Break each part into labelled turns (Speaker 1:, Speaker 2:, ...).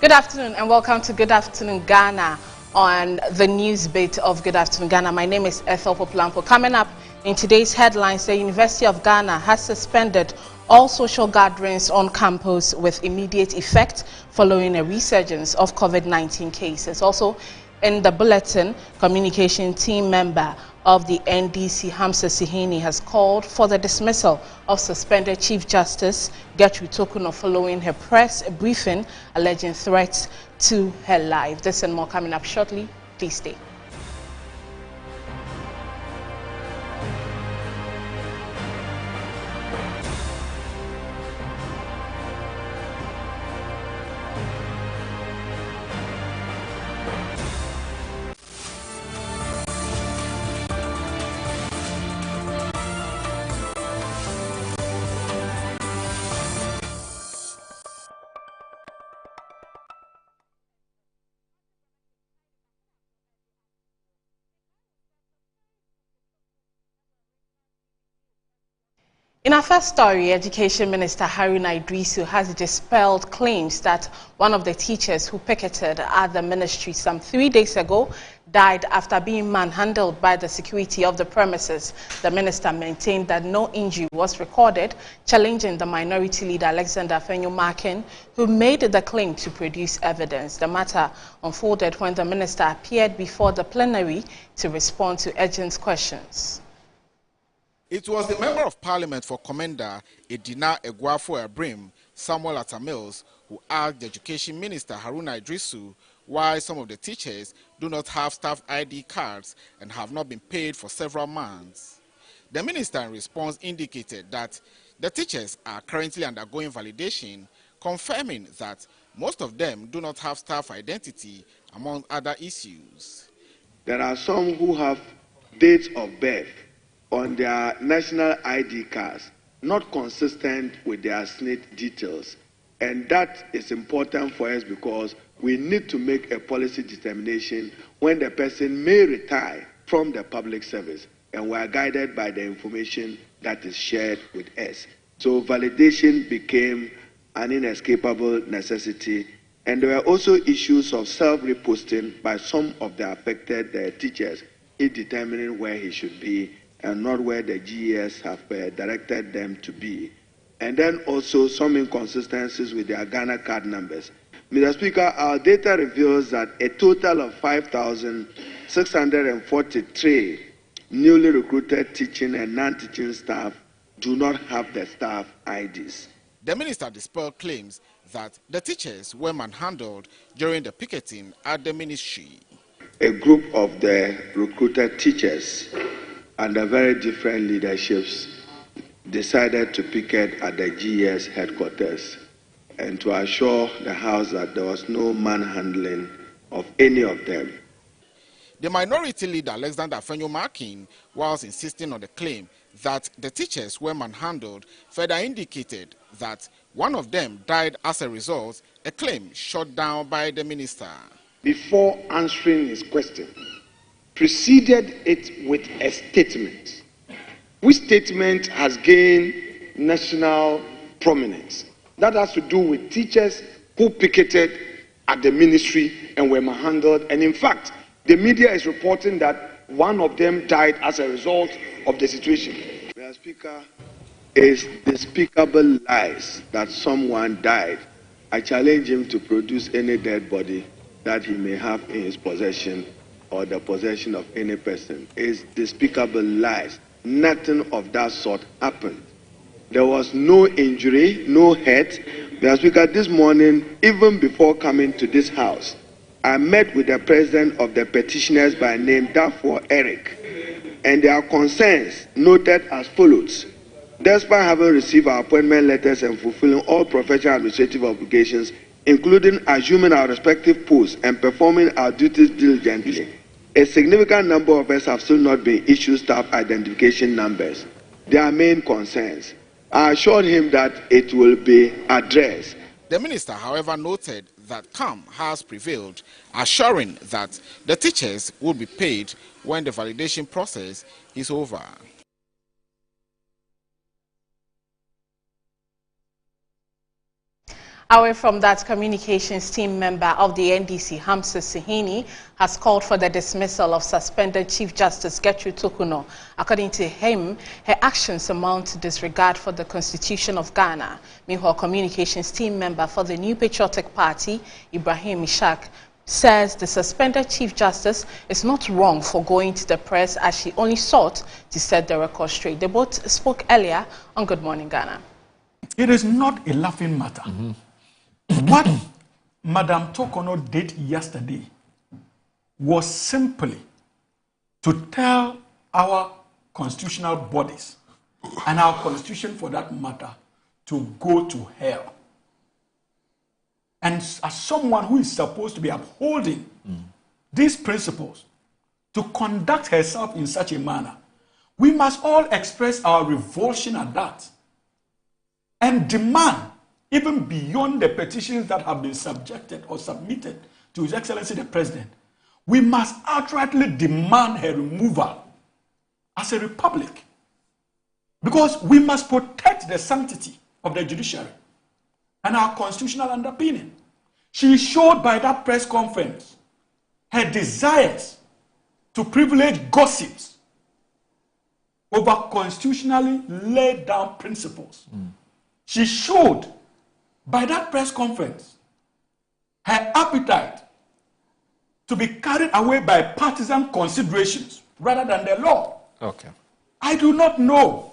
Speaker 1: Good afternoon and welcome to Good Afternoon Ghana on the news bit of Good Afternoon Ghana. My name is Ethel Popolampo. Coming up in today's headlines, the University of Ghana has suspended all social gatherings on campus with immediate effect following a resurgence of COVID-19 cases. Also, in the bulletin, communication team member of the NDC, Hamza Sihini, has called for the dismissal of suspended Chief Justice Gertrude Tokuno following her press briefing alleging threats to her life. This and more coming up shortly. Please stay. In our first story, Education Minister Haruna Idrisu has dispelled claims that one of the teachers who picketed at the ministry some 3 days ago died after being manhandled by the security of the premises. The minister maintained that no injury was recorded, challenging the minority leader Alexander Afenyo-Markin, who made the claim to produce evidence. The matter unfolded when the minister appeared before the plenary to respond to urgent questions.
Speaker 2: It was the Member of Parliament for Commander Edina Egwafo-Abrim, Samuel Atamils, who asked the Education Minister Haruna Idrisu why some of the teachers do not have staff ID cards and have not been paid for several months. The minister in response indicated that the teachers are currently undergoing validation, confirming that most of them do not have staff identity, among other issues.
Speaker 3: There are some who have dates of birth on their national ID cards, not consistent with their SNIT details. And that is important for us because we need to make a policy determination when the person may retire from the public service, and we are guided by the information that is shared with us. So validation became an inescapable necessity, and there were also issues of self-reposting by some of the affected teachers in determining where he should be and not where the GES have directed them to be. And then also some inconsistencies with their Ghana card numbers. Mr. Speaker, our data reveals that a total of 5,643 newly recruited teaching and non-teaching staff do not have the staff IDs.
Speaker 2: The minister dispelled claims that the teachers were manhandled during the picketing at the ministry.
Speaker 3: A group of the recruited teachers under very different leaderships decided to picket at the GES headquarters and to assure the House that there was no manhandling of any of them.
Speaker 2: The minority leader Alexander Afenyo-Markin, whilst insisting on the claim that the teachers were manhandled, further indicated that one of them died as a result, a claim shot down by the minister.
Speaker 4: Before answering his question, preceded it with a statement, which statement has gained national prominence. That has to do with teachers who picketed at the ministry and were manhandled. And in fact, the media is reporting that one of them died as a result of the situation.
Speaker 3: Mr. Speaker, it's despicable lies that someone died. I challenge him to produce any dead body that he may have in his possession or the possession of any person. Is despicable lies. Nothing of that sort happened. There was no injury, no hurt. Mr. Speaker, this morning, even before coming to this house, I met with the president of the petitioners by name Dafor Eric, and their concerns noted as follows. Despite having received our appointment letters and fulfilling all professional administrative obligations, including assuming our respective posts and performing our duties diligently, a significant number of us have still not been issued staff identification numbers. Their main concerns. I assured him that it will be addressed.
Speaker 2: The minister, however, noted that calm has prevailed, assuring that the teachers will be paid when the validation process is over.
Speaker 1: Away from that, communications team member of the NDC, Hamza Sihini, has called for the dismissal of suspended Chief Justice Gertrude Tokuno. According to him, her actions amount to disregard for the Constitution of Ghana. Meanwhile, communications team member for the New Patriotic Party, Ibrahim Ishak, says the suspended Chief Justice is not wrong for going to the press as she only sought to set the record straight. They both spoke earlier on Good Morning Ghana.
Speaker 5: It is not a laughing matter. What Madam Tokono did yesterday was simply to tell our constitutional bodies and our constitution for that matter to go to hell. And as someone who is supposed to be upholding these principles, to conduct herself in such a manner, we must all express our revulsion at that and demand, even beyond the petitions that have been subjected or submitted to His Excellency the President, we must outrightly demand her removal as a republic. Because we must protect the sanctity of the judiciary and our constitutional underpinning. She showed by that press conference her desires to privilege gossips over constitutionally laid down principles. She showed by that press conference her appetite to be carried away by partisan considerations rather than the law.
Speaker 2: Okay.
Speaker 5: I do not know.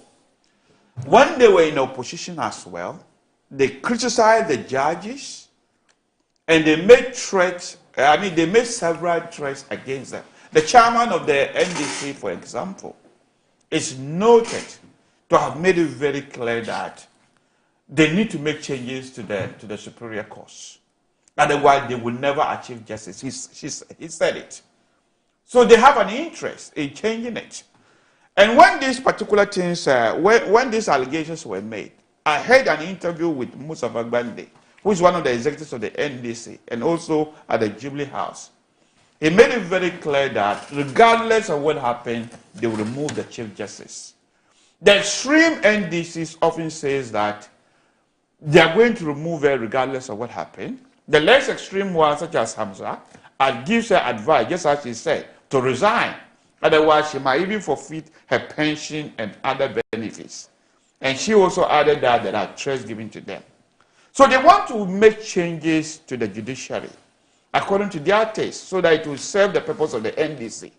Speaker 6: When they were in opposition as well, they criticized the judges and they made threats. They made several threats against them. The chairman of the NDC, for example, is noted to have made it very clear that they need to make changes to the superior courts. Otherwise, they will never achieve justice. He said it. So they have an interest in changing it. And when these particular things, when these allegations were made, I heard an interview with Musa Bagbande, who is one of the executives of the NDC, and also at the Jubilee House. He made it very clear that regardless of what happened, they will remove the Chief Justice. The extreme NDCs often says that they are going to remove her regardless of what happened. The less extreme ones, such as Hamza, gives her advice, just as she said, to resign. Otherwise, she might even forfeit her pension and other benefits. And she also added that there are threats given to them. So they want to make changes to the judiciary according to their taste so that it will serve the purpose of the NDC.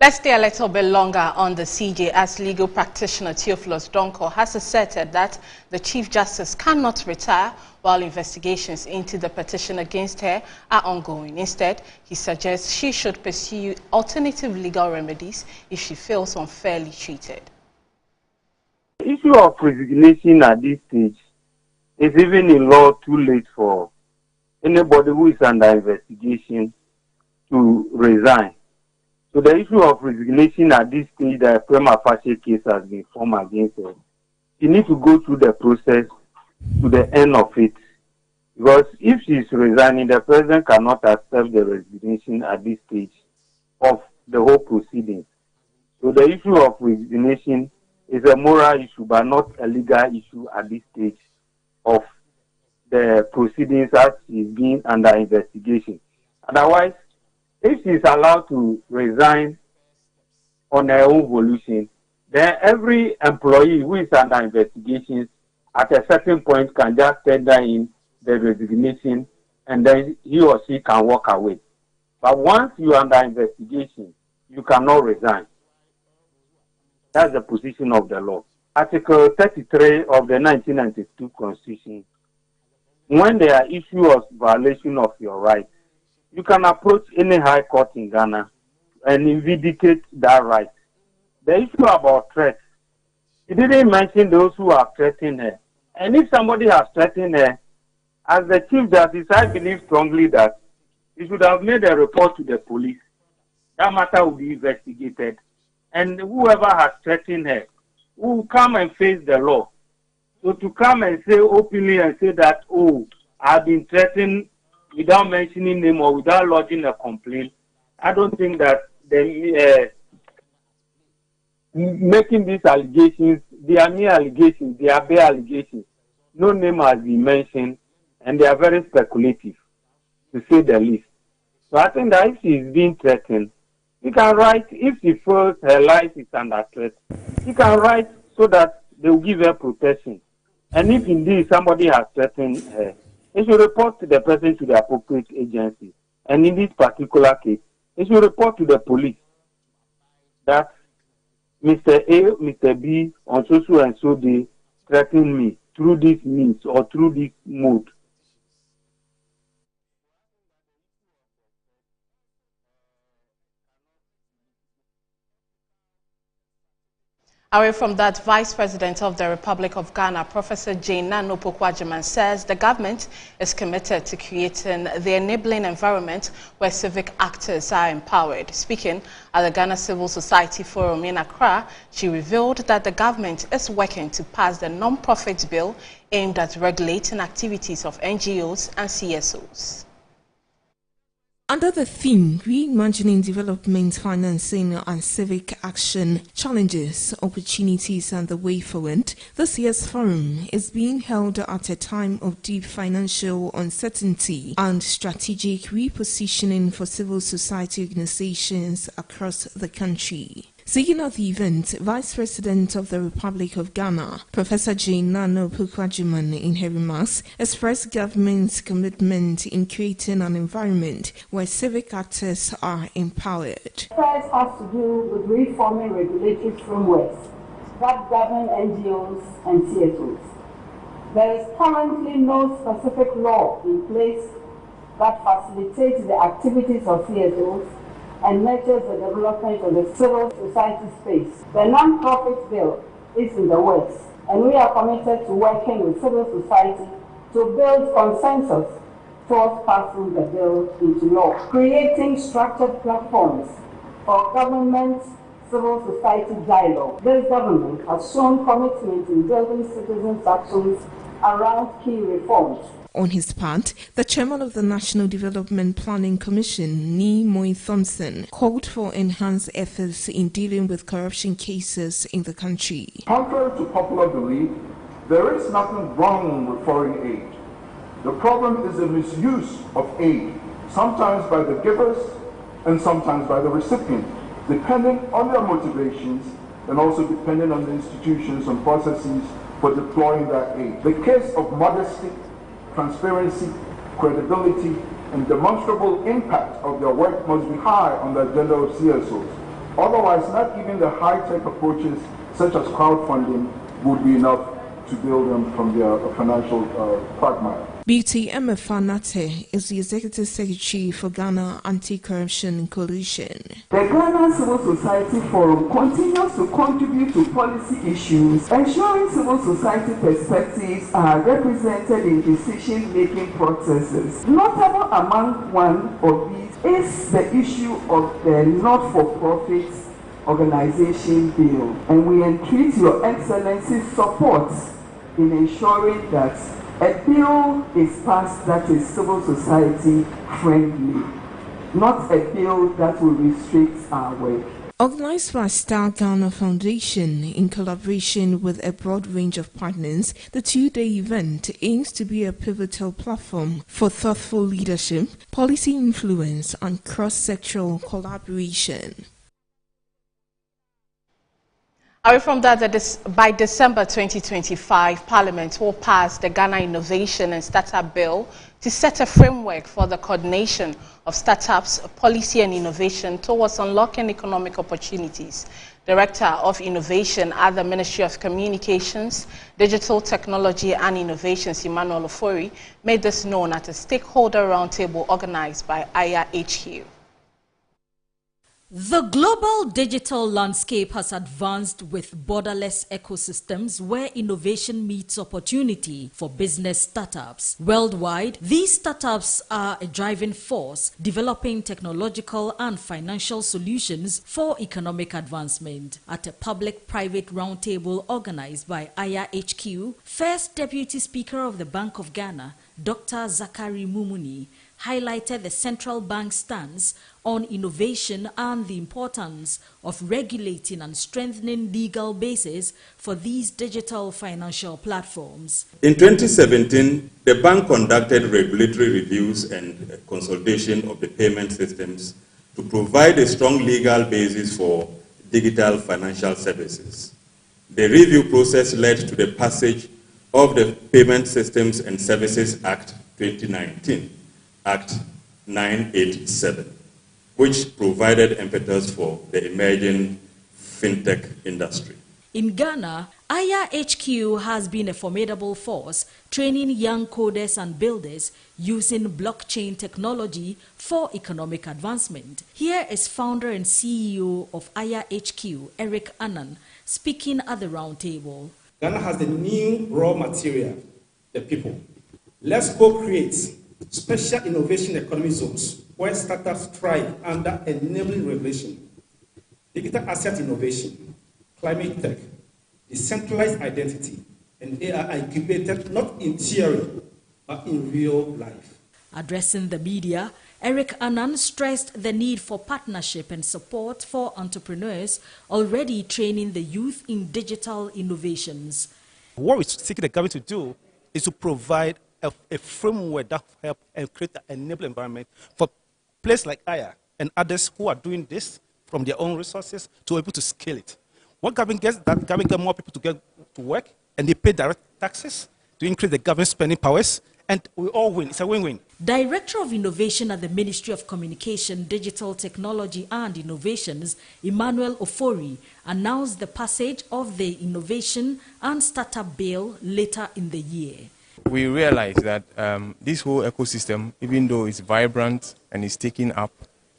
Speaker 1: Let's stay a little bit longer on the CJ as legal practitioner Theophilus Donko has asserted that the Chief Justice cannot retire while investigations into the petition against her are ongoing. Instead, he suggests she should pursue alternative legal remedies if she feels unfairly treated.
Speaker 7: The issue of resignation at this stage is even in law too late for anybody who is under investigation to resign. So the issue of resignation at this stage, the prima facie case has been formed against her. She needs to go through the process to the end of it. Because if she is resigning, the president cannot accept the resignation at this stage of the whole proceedings. So the issue of resignation is a moral issue, but not a legal issue at this stage of the proceedings as she is being under investigation. Otherwise, if she is allowed to resign on her own volition, then every employee who is under investigation at a certain point can just tender in the resignation and then he or she can walk away. But once you are under investigation, you cannot resign. That's the position of the law. Article 33 of the 1992 Constitution, when there are issues of violation of your rights, you can approach any high court in Ghana and vindicate that right. The issue about threats, he didn't mention those who have threatened her. And if somebody has threatened her, as the Chief Justice, I believe strongly that he should have made a report to the police. That matter will be investigated. And whoever has threatened her will come and face the law. So to come and say openly and say that, oh, I've been threatened without mentioning name or without lodging a complaint, I don't think that making these allegations. They are mere allegations. They are bare allegations. No name has been mentioned, and they are very speculative, to say the least. So I think that if she is being threatened, she can write. If she feels her life is under threat, she can write so that they will give her protection. And if indeed somebody has threatened her, they should report to the person to the appropriate agency. And in this particular case, they should report to the police that Mr. A, Mr. B, on so and so they threatened me through this means or through this mode.
Speaker 1: Away from that, Vice President of the Republic of Ghana, Professor Jane Nano Pokwajiman, says the government is committed to creating the enabling environment where civic actors are empowered. Speaking at the Ghana Civil Society Forum in Accra, she revealed that the government is working to pass the non-profit bill aimed at regulating activities of NGOs and CSOs.
Speaker 8: Under the theme, Reimagining Development, Financing and Civic Action, Challenges, Opportunities and the Way Forward, this year's forum is being held at a time of deep financial uncertainty and strategic repositioning for civil society organizations across the country. Speaking at the event, Vice President of the Republic of Ghana, Professor Jane Nano Pokwajiman, in her remarks, expressed government's commitment in creating an environment where civic actors are empowered.
Speaker 9: First has to do with reforming regulatory frameworks that govern NGOs and CSOs. There is currently no specific law in place that facilitates the activities of CSOs and nurtures the development of the civil society space. The non-profit bill is in the works, and we are committed to working with civil society to build consensus towards passing the bill into law, creating structured platforms for government civil society dialogue. This government has shown commitment in building citizens' actions around key reforms.
Speaker 8: On his part, the chairman of the National Development Planning Commission, Nee Moy Thompson, called for enhanced efforts in dealing with corruption cases in the country.
Speaker 10: Contrary to popular belief, there is nothing wrong with foreign aid. The problem is the misuse of aid, sometimes by the givers and sometimes by the recipient, depending on their motivations and also depending on the institutions and processes for deploying that aid. The case of modesty, transparency, credibility, and demonstrable impact of their work must be high on the agenda of CSOs. Otherwise, not even the high-tech approaches such as crowdfunding would be enough to build them from their financial quagmire.
Speaker 8: Beauty Emefanate is the Executive Secretary for Ghana Anti-Corruption Coalition.
Speaker 11: The Ghana Civil Society Forum continues to contribute to policy issues, ensuring civil society perspectives are represented in decision-making processes. Notable among one of these is the issue of the not-for-profit organization bill, and we entreat Your Excellency's support in ensuring that a bill is passed that is civil society friendly, not a bill that will restrict our work.
Speaker 8: Organized by Star Ghana Foundation in collaboration with a broad range of partners, the two-day event aims to be a pivotal platform for thoughtful leadership, policy influence, and cross-sectoral collaboration.
Speaker 1: Away from that, by December 2025, Parliament will pass the Ghana Innovation and Startup Bill to set a framework for the coordination of startups, policy and innovation towards unlocking economic opportunities. Director of Innovation at the Ministry of Communications, Digital Technology and Innovations, Emmanuel Ofori, made this known at a stakeholder roundtable organized by IRA HQ.
Speaker 12: The global digital landscape has advanced with borderless ecosystems where innovation meets opportunity for business startups. Worldwide, these startups are a driving force, developing technological and financial solutions for economic advancement. At a public-private roundtable organized by IRA HQ, First Deputy Speaker of the Bank of Ghana, Dr. Zakari Mumuni, highlighted the central bank's stance on innovation and the importance of regulating and strengthening legal bases for these digital financial platforms.
Speaker 13: In 2017, the bank conducted regulatory reviews and consultation of the payment systems to provide a strong legal basis for digital financial services. The review process led to the passage of the Payment Systems and Services Act 2019, Act 987, which provided impetus for the emerging fintech industry.
Speaker 12: In Ghana, Aya HQ has been a formidable force, training young coders and builders using blockchain technology for economic advancement. Here is founder and CEO of Aya HQ, Eric Annan, speaking at the roundtable.
Speaker 14: Ghana has the new raw material, the people. Let's co-create special innovation economy zones where startups thrive under enabling regulation, digital asset innovation, climate tech, decentralized identity, and they are incubated not in theory, but in real life.
Speaker 12: Addressing the media, Eric Annan stressed the need for partnership and support for entrepreneurs already training the youth in digital innovations.
Speaker 15: What we're seeking the government to do is to provide a framework that help and create an enabling environment for places like Aya and others who are doing this from their own resources to be able to scale it. What government gets, that government get more people to get to work, and they pay direct taxes to increase the government spending powers, and we all win. It's a win-win.
Speaker 12: Director of Innovation at the Ministry of Communication, Digital Technology and Innovations, Emmanuel Ofori, announced the passage of the Innovation and Startup Bill later in the year.
Speaker 16: We realize that this whole ecosystem, even though it's vibrant and it's taken up,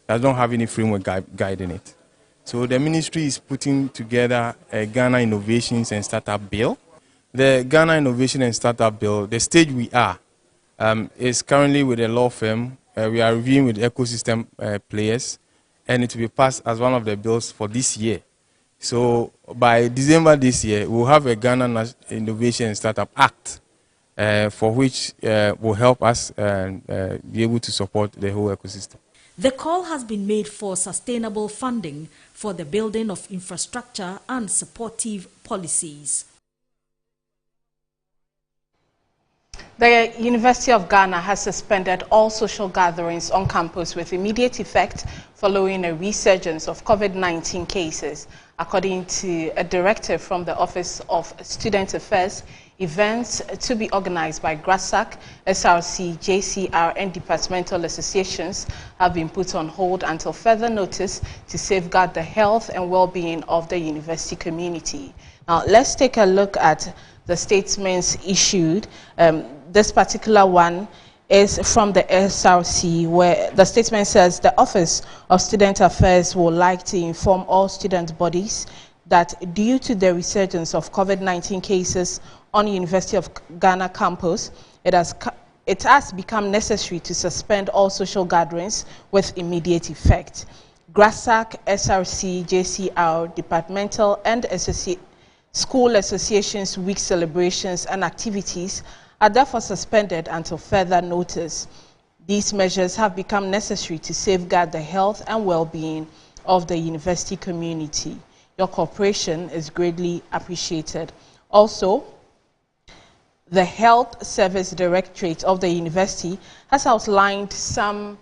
Speaker 16: does not have any framework guiding it. So the ministry is putting together a Ghana Innovations and Startup Bill. The Ghana Innovation and Startup Bill, the stage we are, is currently with a law firm. We are reviewing with ecosystem players, and it will be passed as one of the bills for this year. So by December this year, we'll have a Ghana Innovation and Startup Act, for which will help us be able to support the whole ecosystem.
Speaker 12: The call has been made for sustainable funding for the building of infrastructure and supportive policies.
Speaker 1: The University of Ghana has suspended all social gatherings on campus with immediate effect following a resurgence of COVID-19 cases. According to a directive from the Office of Student Affairs, events to be organized by GRASAC, SRC, JCR and departmental associations have been put on hold until further notice to safeguard the health and well-being of the university community. Now, let's take a look at the statements issued. This particular one is from the SRC, where the statement says the Office of Student Affairs would like to inform all student bodies that due to the resurgence of COVID-19 cases on University of Ghana campus, it has become necessary to suspend all social gatherings with immediate effect. GRASAC, SRC, JCR, departmental and school associations' week celebrations and activities are therefore suspended until further notice. These measures have become necessary to safeguard the health and well-being of the university community. Your cooperation is greatly appreciated. Also, the Health Service Directorate of the university has outlined some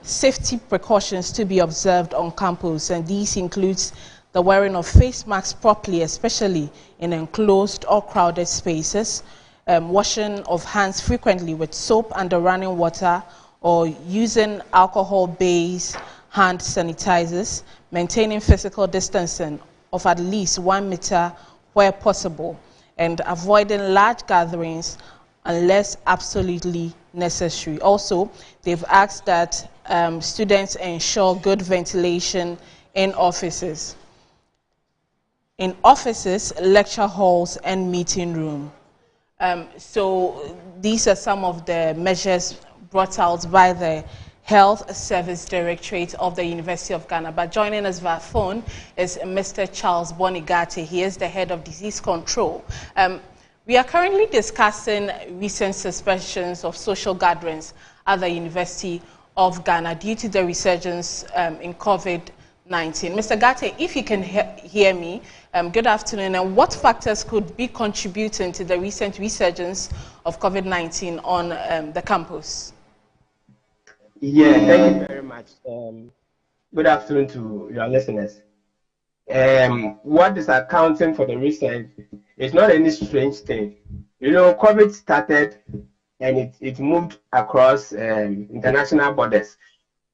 Speaker 1: safety precautions to be observed on campus, and these includes the wearing of face masks properly, especially in enclosed or crowded spaces, washing of hands frequently with soap under running water, or using alcohol-based hand sanitizers, maintaining physical distancing of at least 1 meter where possible, and avoiding large gatherings unless absolutely necessary. Also, they've asked that students ensure good ventilation in offices. Lecture halls, and meeting room. So these are some of the measures brought out by the Health Service Directorate of the University of Ghana. But joining us via phone is Mr. Charles Bonigate. He is the head of disease control. We are currently discussing recent suspensions of social gatherings at the University of Ghana due to the resurgence in COVID-19. Mr. Gate, if you can hear me, good afternoon. And what factors could be contributing to the recent resurgence of COVID-19 on the campus?
Speaker 17: Yeah, thank you very much. Good afternoon to your listeners. What is accounting for the resurgence is not any strange thing. You know, COVID started and it moved across international borders.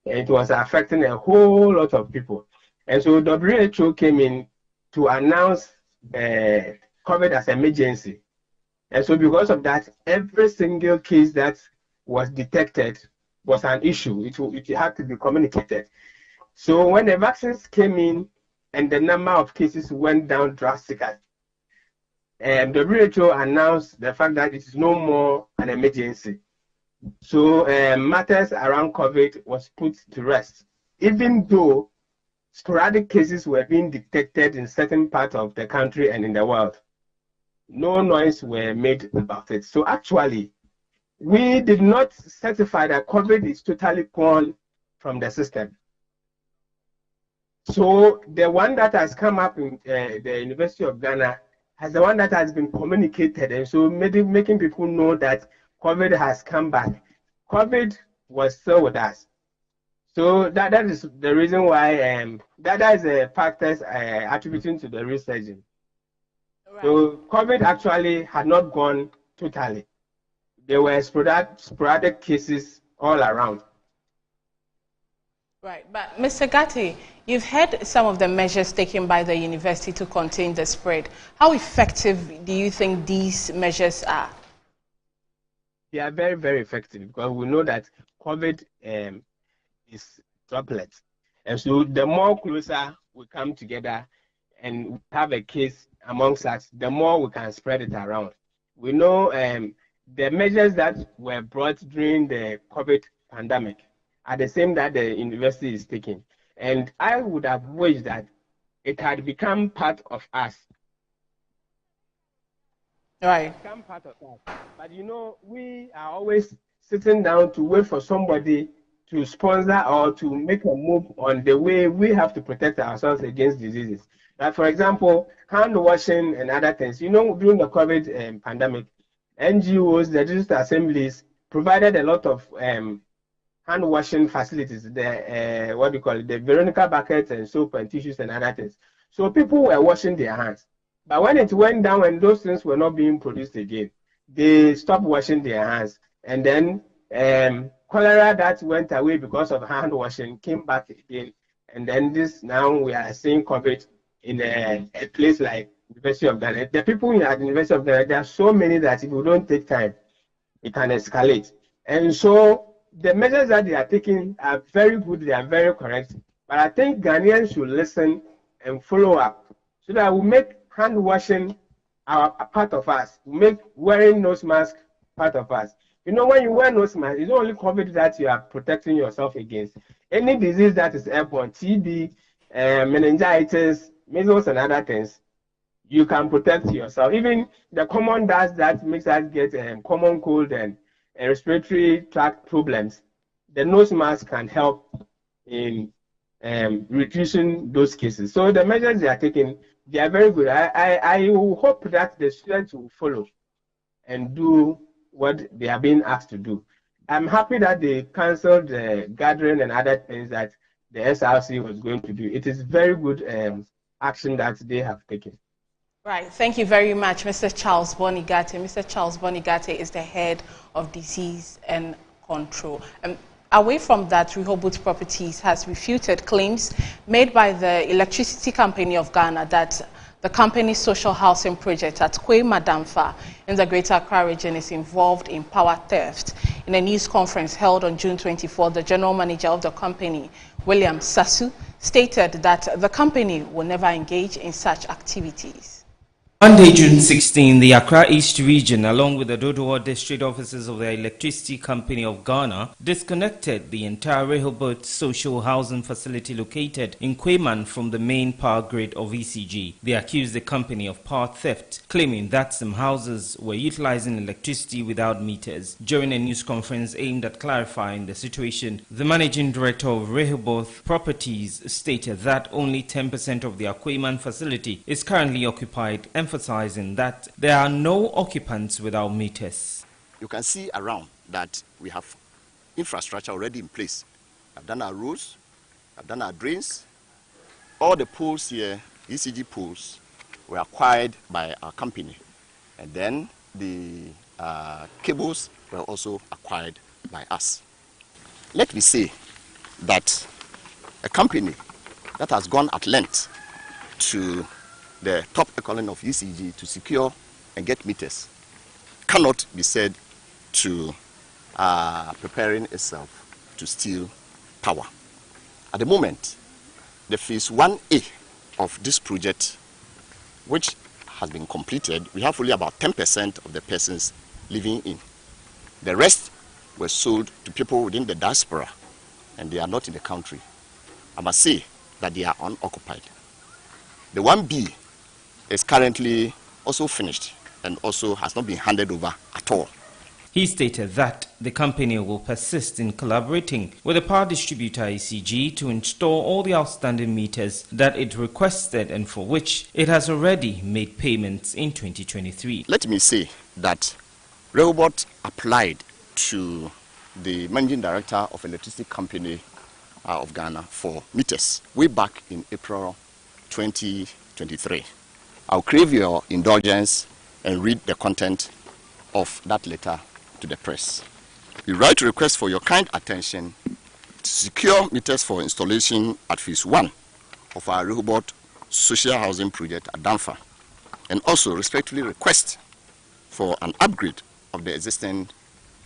Speaker 17: It was affecting a whole lot of people. And so WHO came in to announce COVID as an emergency. And so because of that, every single case that was detected was an issue. It had to be communicated. So when the vaccines came in and the number of cases went down drastically, WHO announced the fact that it is no more an emergency. So matters around COVID was put to rest, even though sporadic cases were being detected in certain parts of the country and in the world. No noise were made about it. So actually, we did not certify that COVID is totally gone from the system. So the one that has come up in the University of Ghana has the one that has been communicated, and so making people know that COVID has come back. COVID was still with us. So that is the reason why that is a factors attributing to the resurgence. Right. So COVID actually had not gone totally. There were sporadic cases all around.
Speaker 1: Right, but Mr. Gatti, you've heard some of the measures taken by the university to contain the spread. How effective do you think these measures are?
Speaker 17: They are very, very effective because we know that COVID is droplets. And so the more closer we come together and have a case amongst us, the more we can spread it around. We know the measures that were brought during the COVID pandemic are the same that the university is taking. And I would have wished that it had become part of us.
Speaker 1: Right.
Speaker 17: Become part of us. But you know, we are always sitting down to wait for somebody to sponsor or to make a move on the way we have to protect ourselves against diseases. Like for example, hand washing and other things. You know, during the COVID pandemic, NGOs, the digital assemblies, provided a lot of hand washing facilities, the what do you call it, the Veronica buckets and soap and tissues and other things. So people were washing their hands. But when it went down and those things were not being produced again, they stopped washing their hands. And then cholera that went away because of hand washing came back again. And then now we are seeing COVID in a place like University of Ghana. The people at the University of Ghana, there are so many that if we don't take time, it can escalate. And so the measures that they are taking are very good, they are very correct. But I think Ghanaians should listen and follow up so that we make hand washing a part of us, we make wearing nose mask part of us. You know, when you wear nose mask, it's not only COVID that you are protecting yourself against. Any disease that is airborne, TB, meningitis, measles and other things, you can protect yourself. Even the common dust that makes us get common cold and respiratory tract problems, the nose mask can help in reducing those cases. So the measures they are taking, they are very good. I hope that the students will follow and do what they are being asked to do. I'm happy that they cancelled the gathering and other things that the SRC was going to do. It is very good action that they have taken.
Speaker 1: Right. Thank you very much, Mr. Charles Bonigate. Mr. Charles Bonigate is the head of disease and control. Away from that, Rahob Properties has refuted claims made by the Electricity Company of Ghana that the company's social housing project at Kwe Madamfa in the Greater Accra region is involved in power theft. In a news conference held on June 24, the general manager of the company, William Sasu, stated that the company will never engage in such activities.
Speaker 18: Monday, June 16, the Accra East region, along with the Dodowa district offices of the Electricity Company of Ghana, disconnected the entire Rahob social housing facility located in Kweyman from the main power grid of ECG. They accused the company of power theft, claiming that some houses were utilizing electricity without meters. During a news conference aimed at clarifying the situation, the managing director of Rahob Properties stated that only 10% of the Kweyman facility is currently occupied, emphasizing that there are no occupants without meters.
Speaker 19: You can see around that we have infrastructure already in place. I've done our roads, I've done our drains. All the pools here, ECG pools, were acquired by our company. And then the cables were also acquired by us. Let me say that a company that has gone at length to the top echelon of ECG to secure and get meters cannot be said to preparing itself to steal power. At the moment, the phase 1A of this project, which has been completed, we have only about 10% of the persons living in. The rest were sold to people within the diaspora, and they are not in the country. I must say that they are unoccupied. The 1B is currently also finished and also has not been handed over at all.
Speaker 18: He stated that the company will persist in collaborating with the power distributor ECG to install all the outstanding meters that it requested and for which it has already made payments in 2023.
Speaker 19: Let me say that Rahob applied to the managing director of Electricity Company of Ghana for meters way back in April 2023. I'll crave your indulgence and read the content of that letter to the press. We write a request for your kind attention to secure meters for installation at phase 1 of our Rahob social housing project at Damfa, and also respectfully request for an upgrade of the existing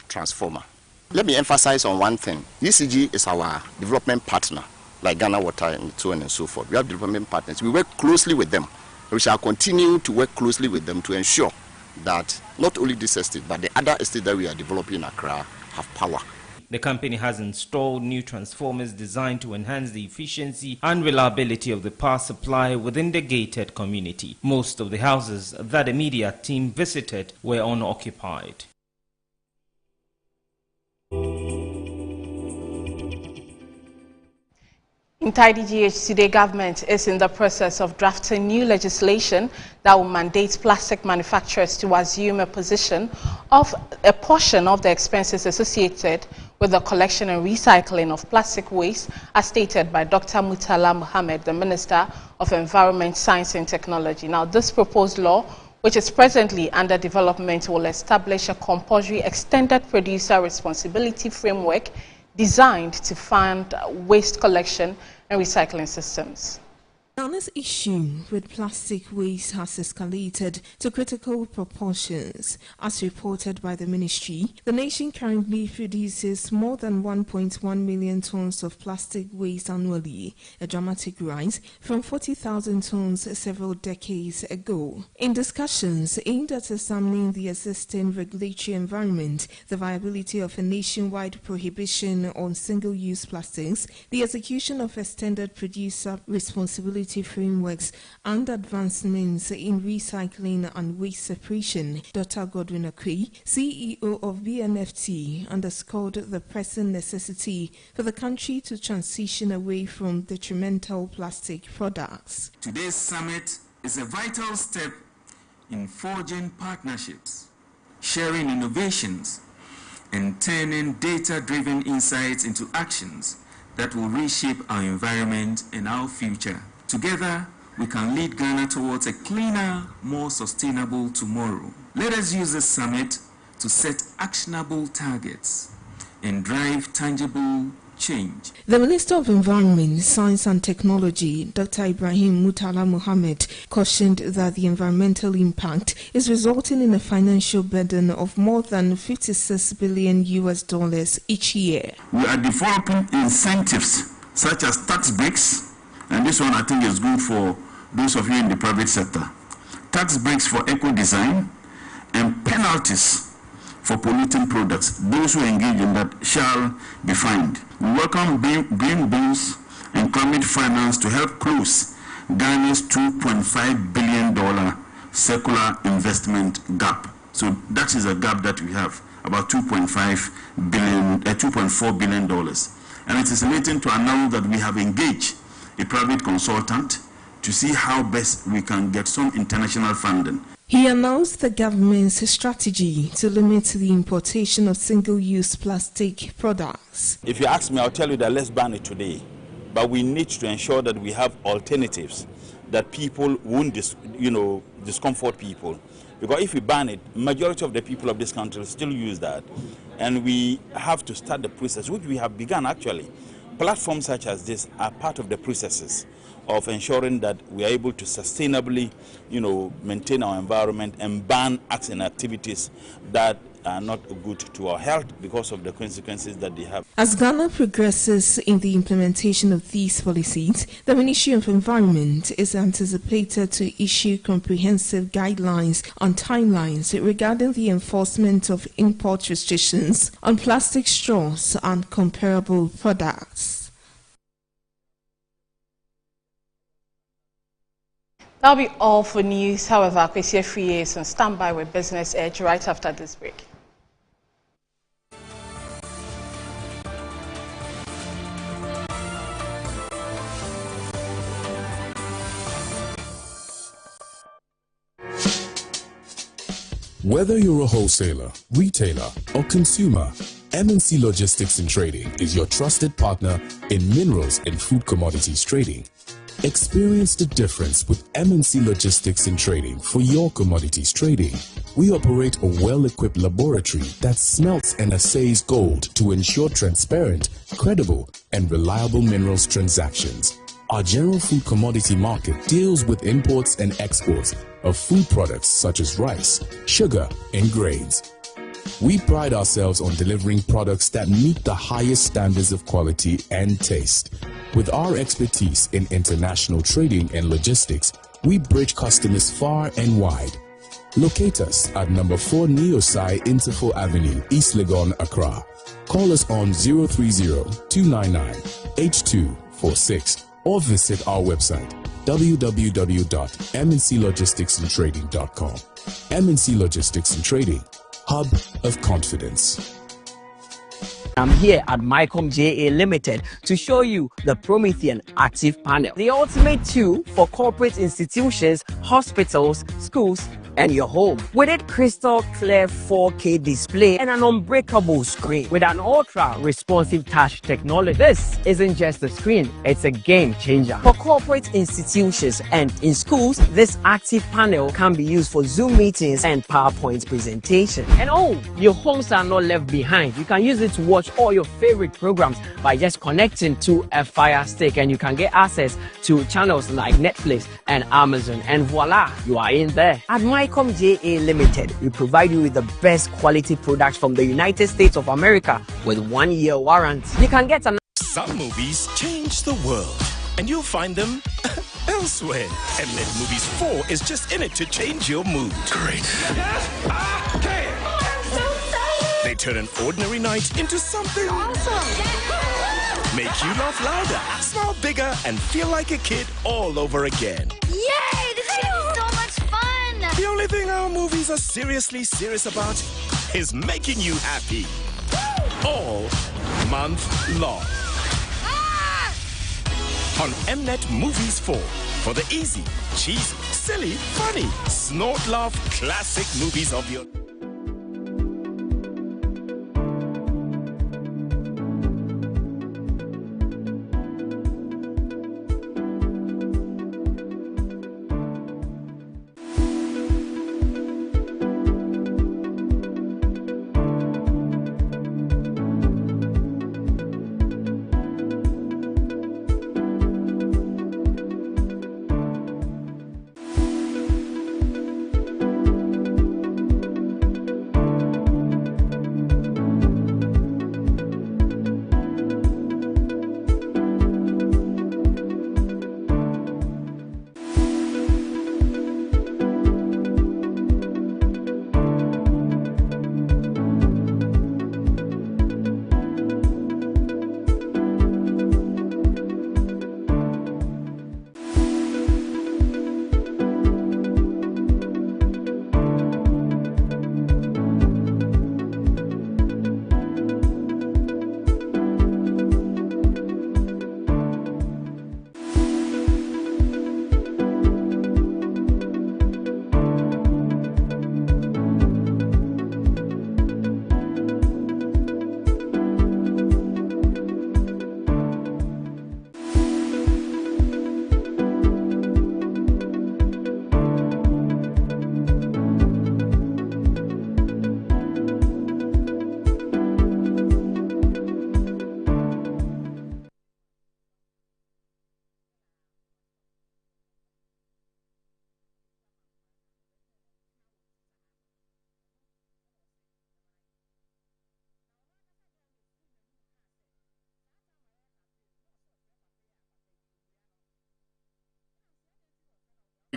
Speaker 19: transformer. Let me emphasize on one thing. ECG is our development partner, like Ghana Water and so on and so forth. We have development partners. We work closely with them. We shall continue to work closely with them to ensure that not only this estate, but the other estate that we are developing in Accra have power.
Speaker 18: The company has installed new transformers designed to enhance the efficiency and reliability of the power supply within the gated community. Most of the houses that the media team visited were unoccupied.
Speaker 1: In IDGH, today government is in the process of drafting new legislation that will mandate plastic manufacturers to assume a portion of the expenses associated with the collection and recycling of plastic waste, as stated by Dr. Murtala Mohammed, the Minister of Environment, Science and Technology. Now, this proposed law, which is presently under development, will establish a compulsory extended producer responsibility framework designed to fund waste collection and recycling systems.
Speaker 8: Ghana's issue with plastic waste has escalated to critical proportions. As reported by the ministry, the nation currently produces more than 1.1 million tons of plastic waste annually, a dramatic rise from 40,000 tons several decades ago. In discussions aimed at examining the existing regulatory environment, the viability of a nationwide prohibition on single-use plastics, the execution of extended producer responsibility frameworks and advancements in recycling and waste separation, Dr. Godwin Akwi, CEO of BNFT, underscored the pressing necessity for the country to transition away from detrimental plastic products.
Speaker 20: Today's summit is a vital step in forging partnerships, sharing innovations, and turning data-driven insights into actions that will reshape our environment and our future. Together, we can lead Ghana towards a cleaner, more sustainable tomorrow. Let us use this summit to set actionable targets and drive tangible change.
Speaker 8: The Minister of Environment, Science and Technology, Dr. Ibrahim Murtala Mohammed, cautioned that the environmental impact is resulting in a financial burden of more than $56 billion each year.
Speaker 20: We are developing incentives such as tax breaks, and this one I think is good for those of you in the private sector.
Speaker 21: tax breaks for eco-design, and penalties for polluting products. Those who engage in that shall be fined. We welcome green bonds and climate finance to help close Ghana's $2.5 billion circular investment gap. So that is a gap that we have, about $2.4 billion. And it is relating to announce that we have engaged a private consultant to see how best we can get some international funding.
Speaker 8: He announced the government's strategy to limit the importation of single-use plastic products.
Speaker 22: If you ask me, I'll tell you that let's ban it today. But we need to ensure that we have alternatives that people won't discomfort people. Because if we ban it, majority of the people of this country still use that. And we have to start the process, which we have begun actually. Platforms such as this are part of the processes of ensuring that we are able to sustainably, maintain our environment and ban acts and activities that are not good to our health because of the consequences that they have.
Speaker 8: As Ghana progresses in the implementation of these policies, the Ministry of Environment is anticipated to issue comprehensive guidelines on timelines regarding the enforcement of import restrictions on plastic straws and comparable products.
Speaker 1: That'll be all for news. However, Kwesi Free is on standby with Business Edge right after this break.
Speaker 23: Whether you're a wholesaler, retailer, or consumer, MNC Logistics and Trading is your trusted partner in minerals and food commodities trading. Experience the difference with MNC Logistics and Trading for your commodities trading. We operate a well-equipped laboratory that smelts and assays gold to ensure transparent, credible, and reliable minerals transactions. Our general food commodity market deals with imports and exports of food products such as rice, sugar, and grains. We pride ourselves on delivering products that meet the highest standards of quality and taste. With our expertise in international trading and logistics, we bridge customers far and wide. Locate us at number 4 Neosai Interfo Avenue, East Legon, Accra. Call us on 030-299-8246 or visit our website www.mnclogisticsandtrading.com. MNC Logistics and Trading, hub of confidence.
Speaker 24: I'm here at Mycom JA Limited to show you the Promethean Active Panel, the ultimate tool for corporate institutions, hospitals, schools, and your home. With its crystal clear 4K display and an unbreakable screen with an ultra responsive touch technology. This isn't just a screen, it's a game changer. For corporate institutions and in schools, this active panel can be used for Zoom meetings and PowerPoint presentation. And your homes are not left behind. You can use it to watch all your favorite programs by just connecting to a Fire Stick, and you can get access to channels like Netflix and Amazon, and voila, you are in there. At Mycom JA Limited, we provide you with the best quality products from the United States of America with 1-year warranty. You can get
Speaker 25: Some movies change the world, and you'll find them elsewhere. Mnet Movies 4 is just in it to change your mood. Great. They turn an ordinary night into something awesome. Make you laugh louder, smile bigger, and feel like a kid all over again.
Speaker 26: Yay! This is so much fun!
Speaker 25: The only thing our movies are seriously serious about is making you happy. All month long. On Mnet Movies 4 for the easy, cheesy, silly, funny, snort laugh classic movies of your...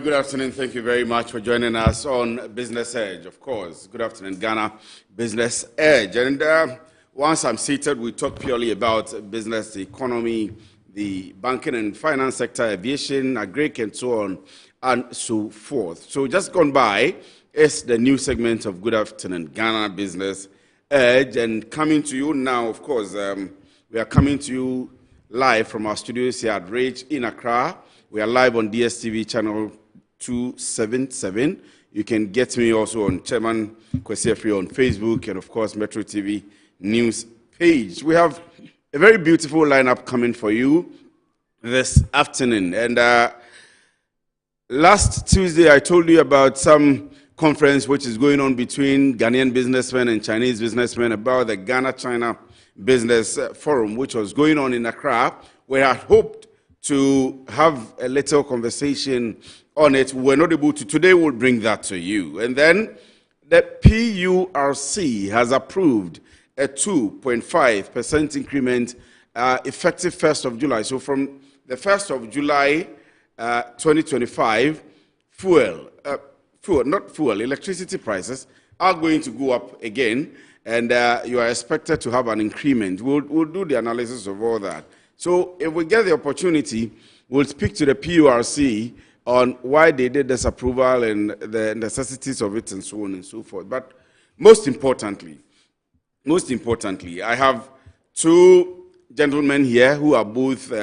Speaker 2: Good afternoon. Thank you very much for joining us on Business Edge, of course. Good afternoon, Ghana Business Edge. And once I'm seated, we talk purely about business, the economy, the banking and finance sector, aviation, agri, and so on and so forth. So just gone by is the new segment of Good Afternoon, Ghana Business Edge. And coming to you now, of course, we are coming to you live from our studios here at Rage in Accra. We are live on DSTV channel 277. You can get me also on Chairman Kwesiefri on Facebook and, of course, Metro TV news page. We have a very beautiful lineup coming for you this afternoon. And last Tuesday, I told you about some conference which is going on between Ghanaian businessmen and Chinese businessmen about the Ghana-China Business Forum, which was going on in Accra, where I hoped to have a little conversation on it. We're not able to. Today we'll bring that to you. And then the PURC has approved a 2.5% increment effective 1st of July. So from the 1st of July 2025, electricity prices are going to go up again, and you are expected to have an increment. We'll do the analysis of all that. So if we get the opportunity, we'll speak to the PURC on why they did this approval and the necessities of it and so on and so forth. But most importantly, I have two gentlemen here who are both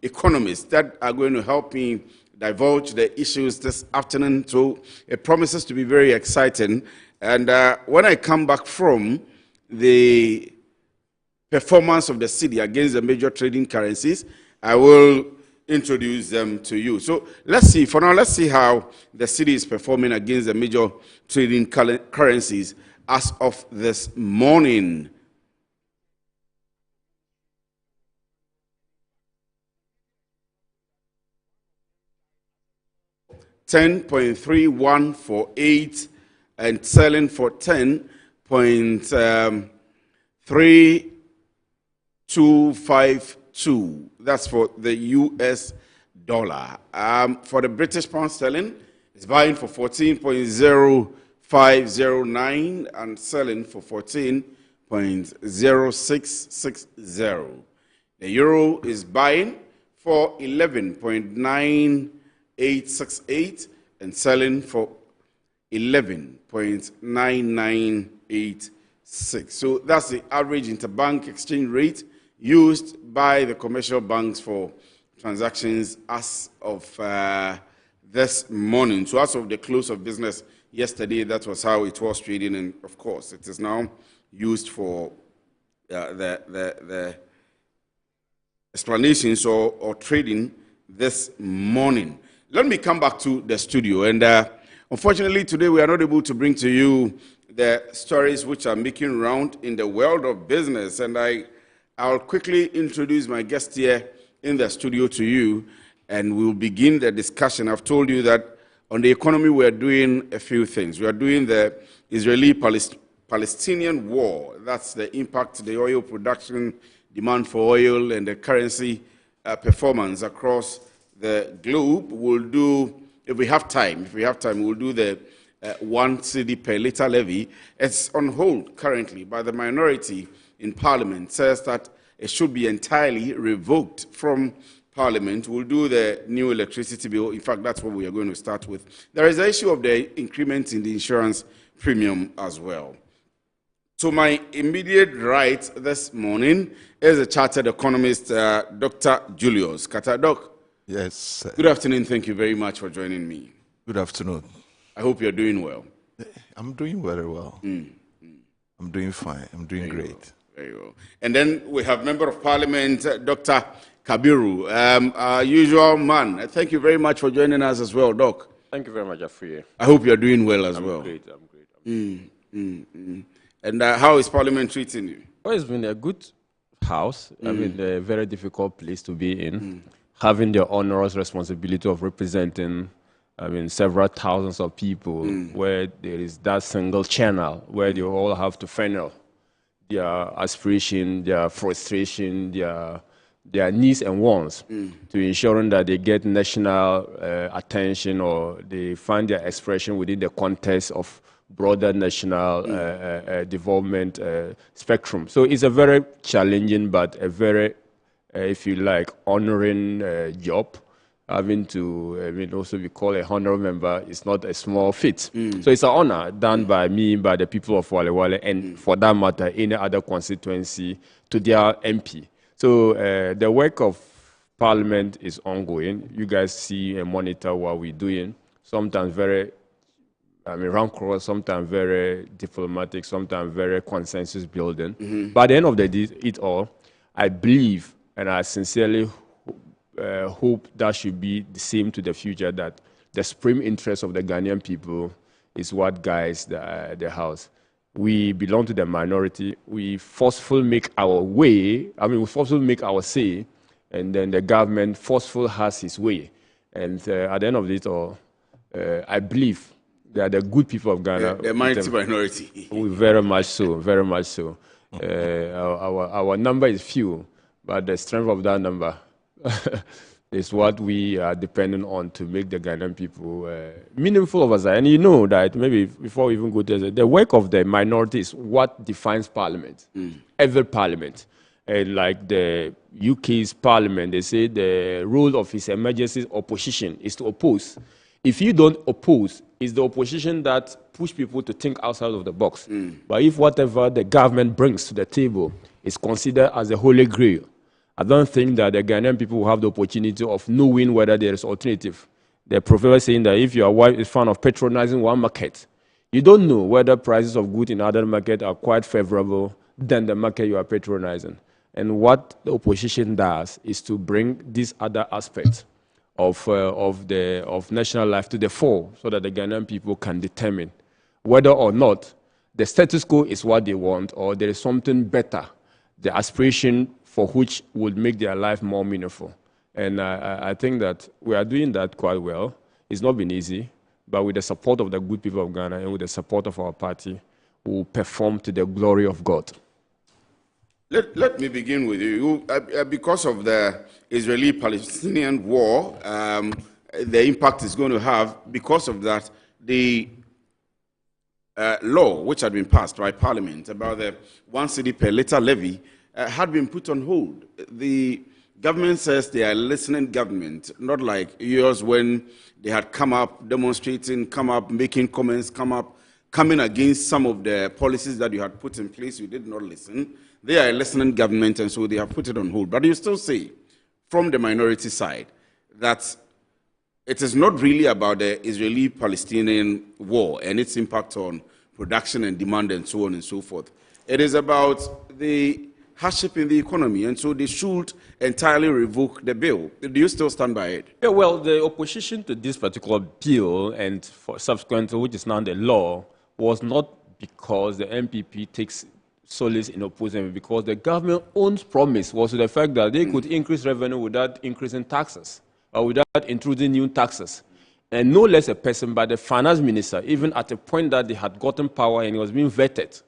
Speaker 2: economists that are going to help me divulge the issues this afternoon. So it promises to be very exciting. And when I come back from the performance of the cedi against the major trading currencies, I will introduce them to you. So let's see, for now, let's see how the cedi is performing against the major trading currencies as of this morning. $10.3148 and selling for $10.3252. That's for the US dollar. For the British pound sterling, it's buying for 14.0509 and selling for 14.0660. The euro is buying for 11.9868 and selling for 11.9986. So that's the average interbank exchange rate used by the commercial banks for transactions as of this morning. So as of the close of business yesterday, that was how it was trading, and of course it is now used for the explanations or trading this morning. Let me come back to the studio, and unfortunately today we are not able to bring to you the stories which are making round in the world of business, and I'll quickly introduce my guest here in the studio to you, and we'll begin the discussion. I've told you that on the economy we are doing a few things. We are doing the Israeli-Palestinian war. That's the impact, the oil production, demand for oil, and the currency performance across the globe. We'll do, if we have time, we'll do the 1 cedi per litre levy. It's on hold currently, but the minority in Parliament says that it should be entirely revoked from Parliament. We'll do the new electricity bill. In fact, that's what we are going to start with. There is the issue of the increment in the insurance premium as well. To my immediate right this morning is a chartered economist, Dr. Julius Debrah. Doc.
Speaker 3: Yes.
Speaker 2: Good afternoon. Thank you very much for joining me.
Speaker 3: Good afternoon.
Speaker 2: I hope you're doing well.
Speaker 3: I'm doing very well. I'm doing fine. I'm doing great.
Speaker 2: Well. Very well. And then we have Member of Parliament, Dr. Kabiru, our usual man. Thank you very much for joining us as well, Doc.
Speaker 4: Thank you very much, Afriye.
Speaker 2: I hope you're doing well as well.
Speaker 4: I'm great.
Speaker 2: And how is Parliament treating you?
Speaker 4: Well, it's been a good house. I mean, a very difficult place to be in. Having the onerous responsibility of representing, several thousands of people, where there is that single channel where they all have to funnel their aspiration, their frustration, their their needs and wants to ensuring that they get national attention or they find their expression within the context of broader national development spectrum. So it's a very challenging but a very, if you like, honoring job. Having to also be called a honorable member is not a small feat. So it's an honor done by me, by the people of Wale Wale, and for that matter, any other constituency to their MP. So the work of Parliament is ongoing. You guys see and monitor what we're doing. Sometimes very, rancorous, sometimes very diplomatic, sometimes very consensus building. By the end of the day, it all, I believe and I sincerely hope that should be the same to the future, that the supreme interest of the Ghanaian people is what guides the House. We belong to the minority. We forcefully make our way, we forcefully make our say, and then the government forcefully has his way. And at the end of it all, I believe that the good people of Ghana...
Speaker 2: The minority.
Speaker 4: Very much so, very much so. Our number is few, but the strength of that number is what we are dependent on to make the Ghanaian people meaningful of us. And you know that, maybe before we even go to the work of the minority is what defines Parliament, every Parliament. Like the UK's Parliament, they say the role of His Emergency opposition is to oppose. If you don't oppose, it's the opposition that push people to think outside of the box. But if whatever the government brings to the table is considered as a holy grail, I don't think that the Ghanaian people will have the opportunity of knowing whether there is alternative. The proverb saying that if you are a fan of patronizing one market, you don't know whether prices of goods in other market are quite favorable than the market you are patronizing. And what the opposition does is to bring these other aspects of national life to the fore so that the Ghanaian people can determine whether or not the status quo is what they want or there is something better, the aspiration for which would make their life more meaningful. And I think that we are doing that quite well. It's not been easy, but with the support of the good people of Ghana and with the support of our party, we will perform to the glory of God.
Speaker 2: Let me begin with you. Because of the Israeli-Palestinian war, the impact is going to have, because of that, the law which had been passed by Parliament about the 1 cedi per litre levy had been put on hold. The government says they are listening government, not like yours when they had come up demonstrating, come up making comments, coming against some of the policies that you had put in place. You did not listen. They are a listening government, and so they have put it on hold. But you still say, from the minority side, that it is not really about the Israeli-Palestinian war and its impact on production and demand and so on and so forth. It is about the hardship in the economy, and so they should entirely revoke the bill. Do you still stand by it?
Speaker 4: Yeah, well, the opposition to this particular bill and for subsequent, which is now the law, was not because the MPP takes solace in opposing it, because the government's own promise was to the fact that they could increase revenue without increasing taxes or without introducing new taxes. And no less a person but the finance minister, even at a point that they had gotten power and it was being vetted,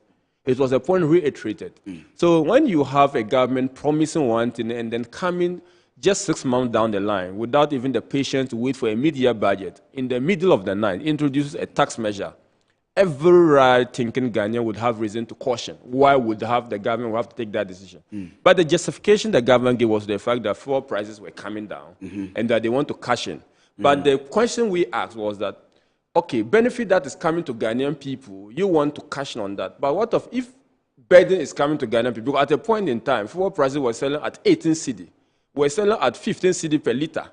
Speaker 4: it was a point reiterated. So when you have a government promising one thing and then coming just 6 months down the line without even the patience to wait for a mid-year budget, in the middle of the night, introduces a tax measure, every right-thinking Ghanaian would have reason to caution. Why would the government have to take that decision? But the justification the government gave was the fact that fuel prices were coming down and that they want to cash in. But the question we asked was that, okay, benefit that is coming to Ghanaian people, you want to cash in on that. But what if burden is coming to Ghanaian people? At a point in time, fuel prices were selling at 18 cedi. We're selling at 15 cedi per litre.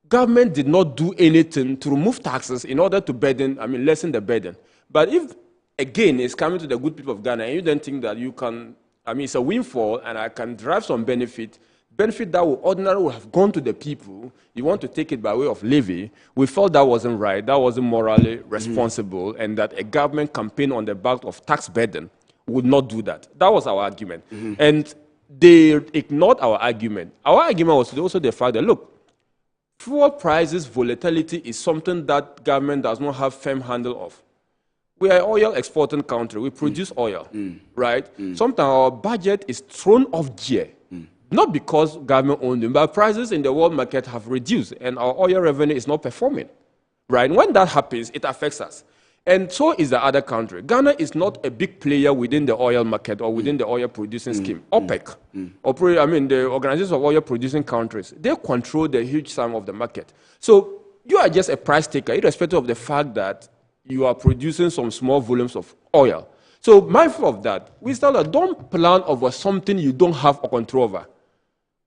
Speaker 4: Government did not do anything to remove taxes in order to lessen the burden. But if, again, it's coming to the good people of Ghana, and you don't think that you can, it's a windfall, and I can derive some benefit that would ordinarily have gone to the people, you want to take it by way of levy, we felt that wasn't right, that wasn't morally responsible, and that a government campaign on the back of tax burden would not do that. That was our argument. And they ignored our argument. Our argument was also the fact that, look, fuel prices volatility is something that government does not have firm handle of. We are an oil exporting country. We produce oil, right? Sometimes our budget is thrown off gear Not because government owned them, but prices in the world market have reduced and our oil revenue is not performing. Right? When that happens, it affects us. And so is the other country. Ghana is not a big player within the oil market or within the oil producing scheme. OPEC, the Organization of Oil Producing Countries, they control the huge sum of the market. So you are just a price taker, irrespective of the fact that you are producing some small volumes of oil. So mindful of that, we still don't plan over something you don't have a control over.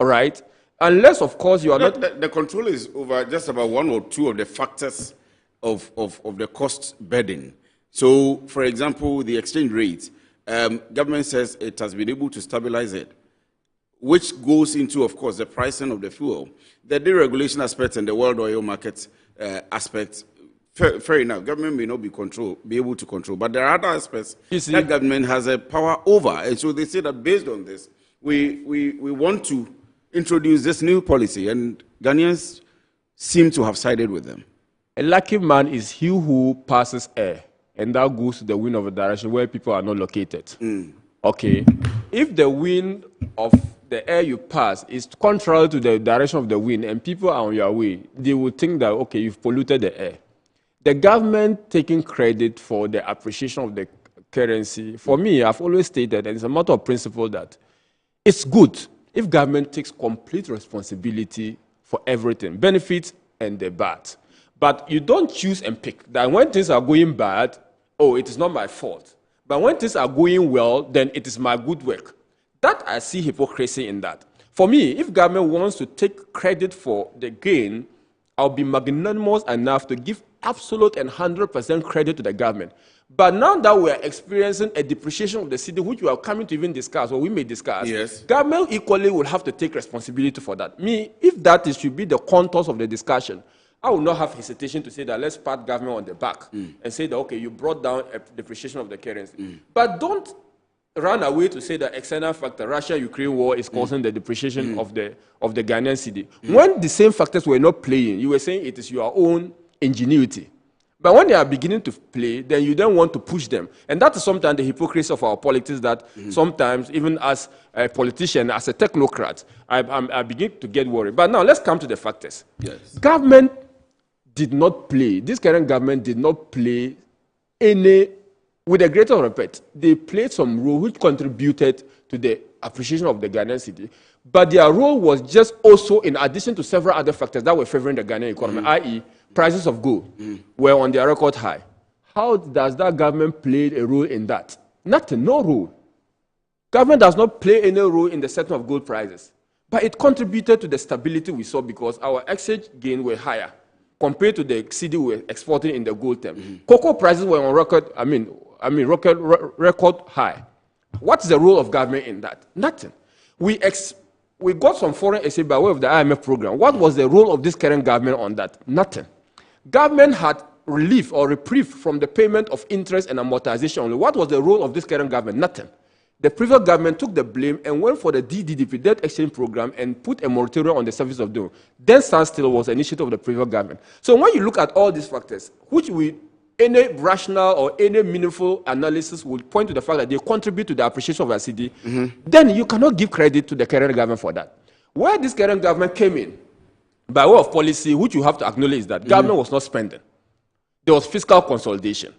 Speaker 4: All right? Unless, of course, you are not...
Speaker 2: The control is over just about one or two of the factors of the cost burden. So, for example, the exchange rate, government says it has been able to stabilize it, which goes into, of course, the pricing of the fuel. The deregulation aspect and the world oil market aspect, fair enough, government may not be able to control, but there are other aspects that government has a power over. And so they say that based on this, we want to introduce this new policy, and Ghanaians seem to have sided with them.
Speaker 4: A lucky man is he who passes air, and that goes to the wind of a direction where people are not located. Okay. If the wind of the air you pass is contrary to the direction of the wind and people are on your way, they will think that, okay, you've polluted the air. The government taking credit for the appreciation of the currency, for me, I've always stated, and it's a matter of principle, that it's good if government takes complete responsibility for everything, benefits and the bad. But you don't choose and pick that when things are going bad, oh, it is not my fault. But when things are going well, then it is my good work. That I see hypocrisy in that. For me, if government wants to take credit for the gain, I'll be magnanimous enough to give absolute and 100% credit to the government. But now that we are experiencing a depreciation of the city, which we are coming to even discuss, or we may discuss, yes, government equally will have to take responsibility for that. Me, if that should be the contours of the discussion, I will not have hesitation to say that let's pat government on the back and say that, okay, you brought down a depreciation of the currency. But don't run away to say that external factor, Russia-Ukraine war, is causing the depreciation of the Ghanaian cedi. When the same factors were not playing, you were saying it is your own ingenuity. But when they are beginning to play, then you don't want to push them. And that is sometimes the hypocrisy of our politics that sometimes, even as a politician, as a technocrat, I begin to get worried. But now let's come to the factors. Yes. Government did not play, this current government did not play any, with a greater respect, they played some role which contributed to the appreciation of the Ghanaian cedi. But their role was just also in addition to several other factors that were favoring the Ghanaian economy, i.e., prices of gold were on their record high. How does that government play a role in that? Nothing, no role. Government does not play any role in the setting of gold prices. But it contributed to the stability we saw because our exchange gain were higher compared to the cedi we were exporting in the gold term. Cocoa prices were on record, record high. What's the role of government in that? Nothing. We got some foreign exchange by way of the IMF program. What was the role of this current government on that? Nothing. Government had relief or reprieve from the payment of interest and amortization only. What was the role of this current government? Nothing. The previous government took the blame and went for the DDP, debt exchange program, and put a moratorium on the service of doing. Then standstill was an initiative of the previous government. So when you look at all these factors, which any rational or any meaningful analysis would point to the fact that they contribute to the appreciation of our cedi, then you cannot give credit to the current government for that. Where this current government came in, by way of policy, which you have to acknowledge that government was not spending. There was fiscal consolidation.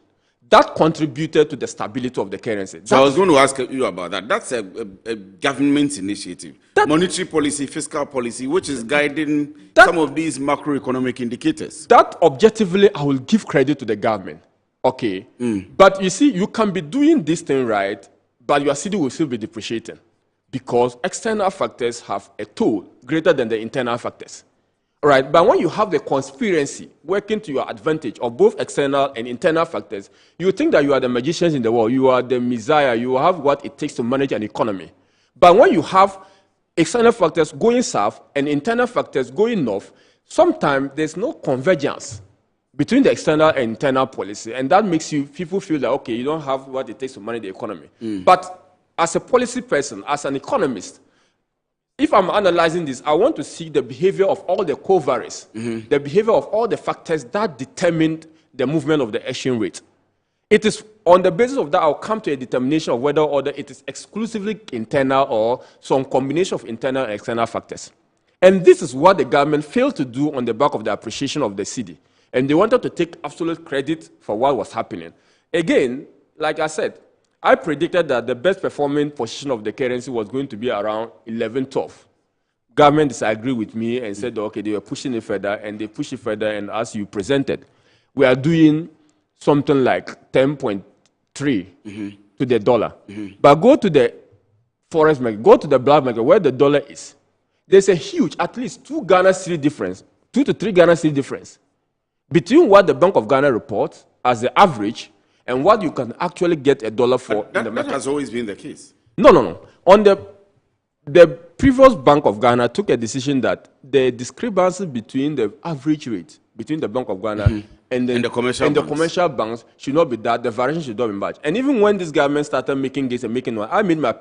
Speaker 4: That contributed to the stability of the currency.
Speaker 2: So I was going to ask you about that. That's a government initiative. Monetary policy, fiscal policy, which is guiding some of these macroeconomic indicators.
Speaker 4: That objectively, I will give credit to the government. Okay. But you see, you can be doing this thing right, but your cedi will still be depreciating because external factors have a toll greater than the internal factors. Right, but when you have the conspiracy working to your advantage of both external and internal factors, you think that you are the magicians in the world, you are the messiah, you have what it takes to manage an economy. But when you have external factors going south and internal factors going north, sometimes there's no convergence between the external and internal policy, and that makes people feel that, okay, you don't have what it takes to manage the economy. But as a policy person, as an economist, if I'm analyzing this, I want to see the behavior of all the covariates, the behavior of all the factors that determined the movement of the exchange rate. It is On the basis of that, I'll come to a determination of whether it is exclusively internal or some combination of internal and external factors. And this is what the government failed to do on the back of the appreciation of the cedi. And they wanted to take absolute credit for what was happening. Again, like I said, I predicted that the best performing position of the currency was going to be around 11-12. Government disagreed with me and said, okay, they were pushing it further, and they pushed it further, and as you presented, we are doing something like 10.3 to the dollar. But go to the forex market, go to the black market where the dollar is. There's a huge, at least 2 Ghana cedi difference, 2 to 3 Ghana cedi difference between what the Bank of Ghana reports as the average and what you can actually get a dollar for in the market.
Speaker 2: That has always been the case.
Speaker 4: No. On the previous Bank of Ghana took a decision that the discrepancy between the average rate between the Bank of Ghana and the commercial banks should not be that. The variation should not be much. And even when this government started making this and making one, I made my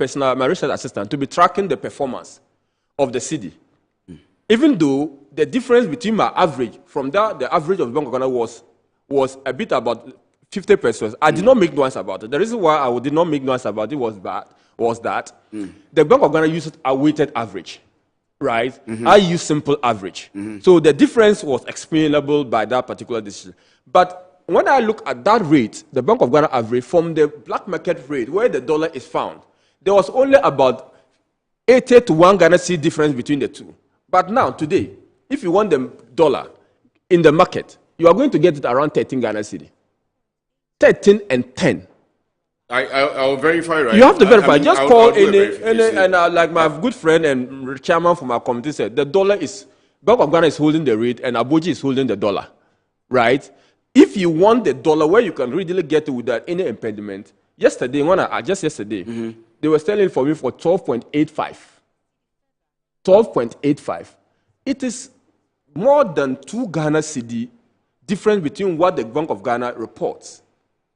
Speaker 4: research assistant to be tracking the performance of the cedi. Even though the difference between my average from that, the average of the Bank of Ghana was a bit about 50 pesos. I did not make noise about it. The reason why I did not make noise about it was that the Bank of Ghana used a weighted average, right? I used simple average. So the difference was explainable by that particular decision. But when I look at that rate, the Bank of Ghana average from the black market rate where the dollar is found, there was only about 80 to 1 Ghana cedi difference between the two. But now, today, if you want the dollar in the market, you are going to get it around 13 Ghana cedi. 13 and 10.
Speaker 2: I'll verify, right?
Speaker 4: You have to verify. Just call
Speaker 2: like
Speaker 4: my good friend and chairman from our committee said, the dollar is, Bank of Ghana is holding the rate and Abuja is holding the dollar, right? If you want the dollar where you can readily get it without any impediment, yesterday, they were selling for me for 12.85. 12.85. It is more than 2 Ghana cedi difference between what the Bank of Ghana reports,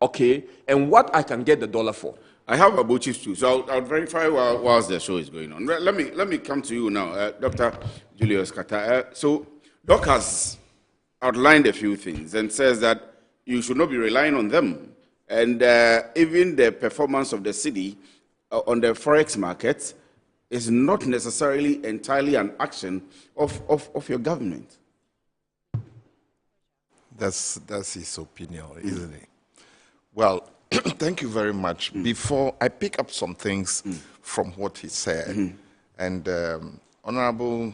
Speaker 4: okay, and what I can get the dollar for.
Speaker 2: I have a chips too, so I'll verify whilst the show is going on. Let me come to you now, Dr. Julius Kata. So Doc has outlined a few things and says that you should not be relying on them. And even the performance of the cedi on the forex market is not necessarily entirely an action of your government.
Speaker 3: That's his opinion, isn't it? Well, thank you very much. Before I pick up some things from what he said, and Honorable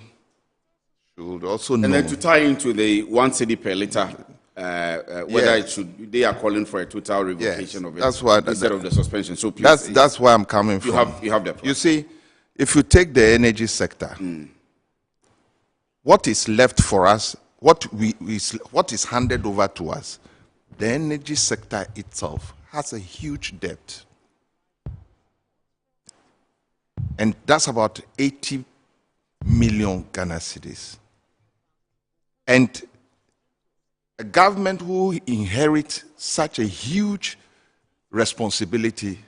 Speaker 3: should also know.
Speaker 2: And then to tie into the 1 cedi per liter, whether it should, they are calling for a total revocation of it instead of the suspension. So please,
Speaker 3: that's where I'm coming from.
Speaker 2: You have the point.
Speaker 3: You see, if you take the energy sector, what is left for us, what is handed over to us, the energy sector itself has a huge debt. And that's about 80 million Ghana cedis. And a government who inherits such a huge responsibility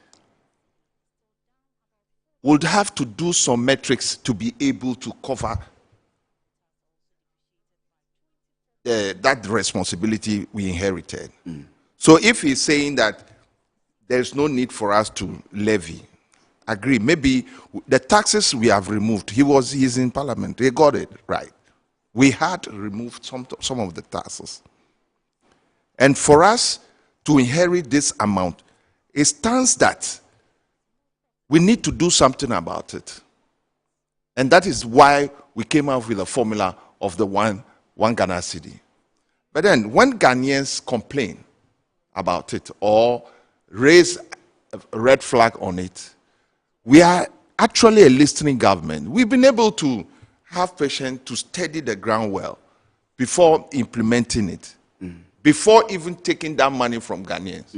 Speaker 3: would have to do some metrics to be able to cover that responsibility we inherited. So if he's saying that there's no need for us to levy, agree, maybe the taxes we have removed, he's in parliament, they got it right. We had removed some of the taxes. And for us to inherit this amount, it stands that we need to do something about it. And that is why we came up with a formula of the one Ghana cedi. But then when Ghanaians complain about it or raise a red flag on it, we are actually a listening government. We've been able to have patience to steady the ground well before implementing it. Before even taking that money from Ghanaians.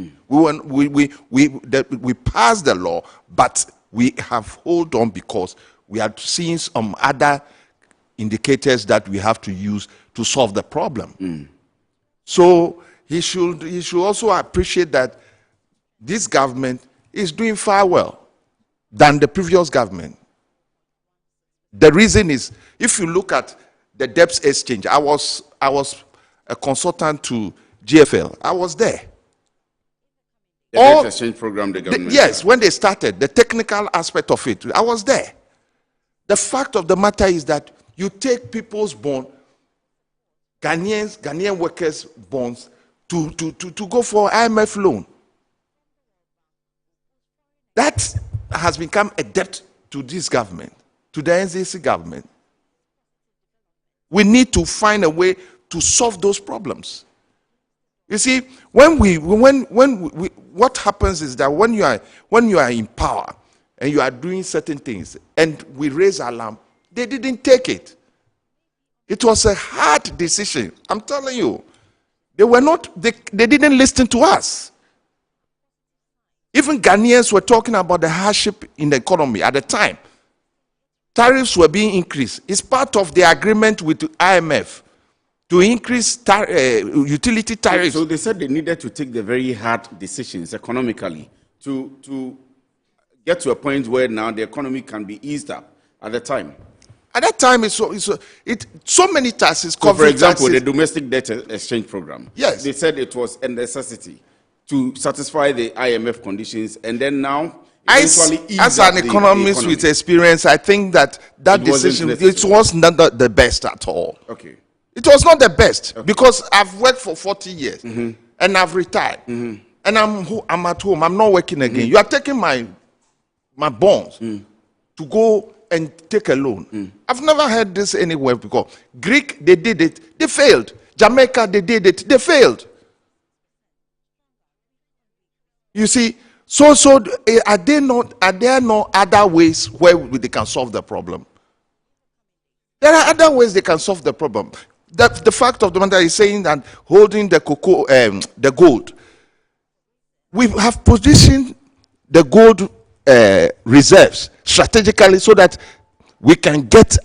Speaker 3: We passed the law, but we have hold on because we are seeing some other indicators that we have to use to solve the problem. So he should also appreciate that this government is doing far well than the previous government. The reason is, if you look at the debts exchange, I was a consultant to GFL. I was there.
Speaker 2: The debt exchange program, the government.
Speaker 3: Yes, when they started, the technical aspect of it, I was there. The fact of the matter is that you take people's bond, Ghanaian workers' bonds, to go for IMF loan. That has become a debt to this government, to the NZC government. We need to find a way to solve those problems. You see, what happens is that when you are in power and you are doing certain things, and we raise alarm, they didn't take it. It was a hard decision. I'm telling you, they didn't listen to us. Even Ghanaians were talking about the hardship in the economy at the time. Tariffs were being increased. It's part of the agreement with the IMF to increase utility tariffs.
Speaker 2: So they said they needed to take the very hard decisions economically to get to a point where now the economy can be eased up at the time.
Speaker 3: At that time, so many taxes.
Speaker 2: So for example, the domestic debt exchange program.
Speaker 3: Yes.
Speaker 2: They said it was a necessity to satisfy the IMF conditions, and then now
Speaker 3: As an economist with experience, I think that decision, it was not the best at all.
Speaker 2: Okay.
Speaker 3: It was not the best, because I've worked for 40 years and I've retired and I'm at home. I'm not working again. You are taking my bonds to go and take a loan. I've never heard this anywhere before. Greek, they did it. They failed. Jamaica, they did it. They failed. You see, so are there no other ways where they can solve the problem? There are other ways they can solve the problem. The fact of the matter is saying that holding the gold, we have positioned the gold reserves strategically so that we can get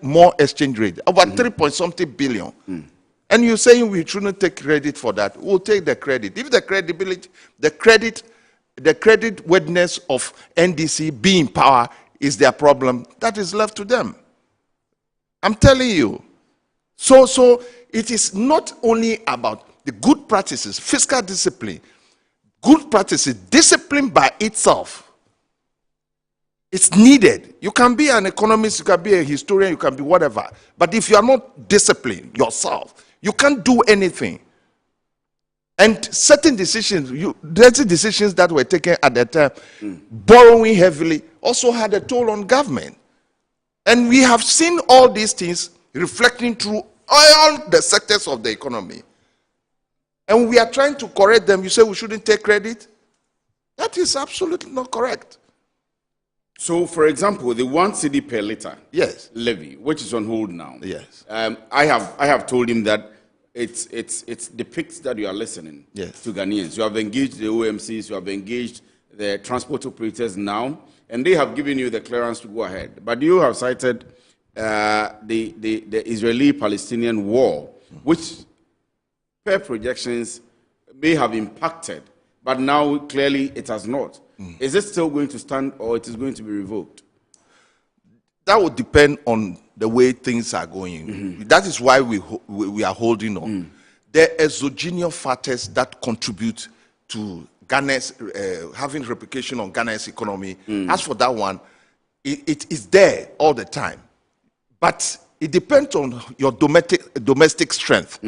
Speaker 3: more exchange rate, about 3.something billion. And you're saying we shouldn't take credit for that. We'll take the credit. If the credibility, the credit worthiness of NDC being in power is their problem, that is left to them. I'm telling you. So it is not only about the good practices, fiscal discipline, good practices, discipline by itself. It's needed. You can be an economist, you can be a historian, you can be whatever. But if you are not disciplined yourself, you can't do anything. And certain decisions, decisions that were taken at that time, borrowing heavily, also had a toll on government. And we have seen all these things reflecting through all the sectors of the economy. And we are trying to correct them. You say we shouldn't take credit? That is absolutely not correct.
Speaker 2: So, for example, the 1 cedi per liter levy, which is on hold now.
Speaker 3: Yes.
Speaker 2: I have told him that it's the picks that you are listening to Ghanaians. You have engaged the OMCs, you have engaged the transport operators now, and they have given you the clearance to go ahead. But you have cited the Israeli-Palestinian war, which per projections may have impacted, but now clearly it has not. Is it still going to stand, or it is going to be revoked?
Speaker 3: That would depend on the way things are going. That is why we are holding on. There are exogenous factors that contribute to Ghana's having repercussion on Ghana's economy. As for that one, it is there all the time. But it depends on your domestic strength.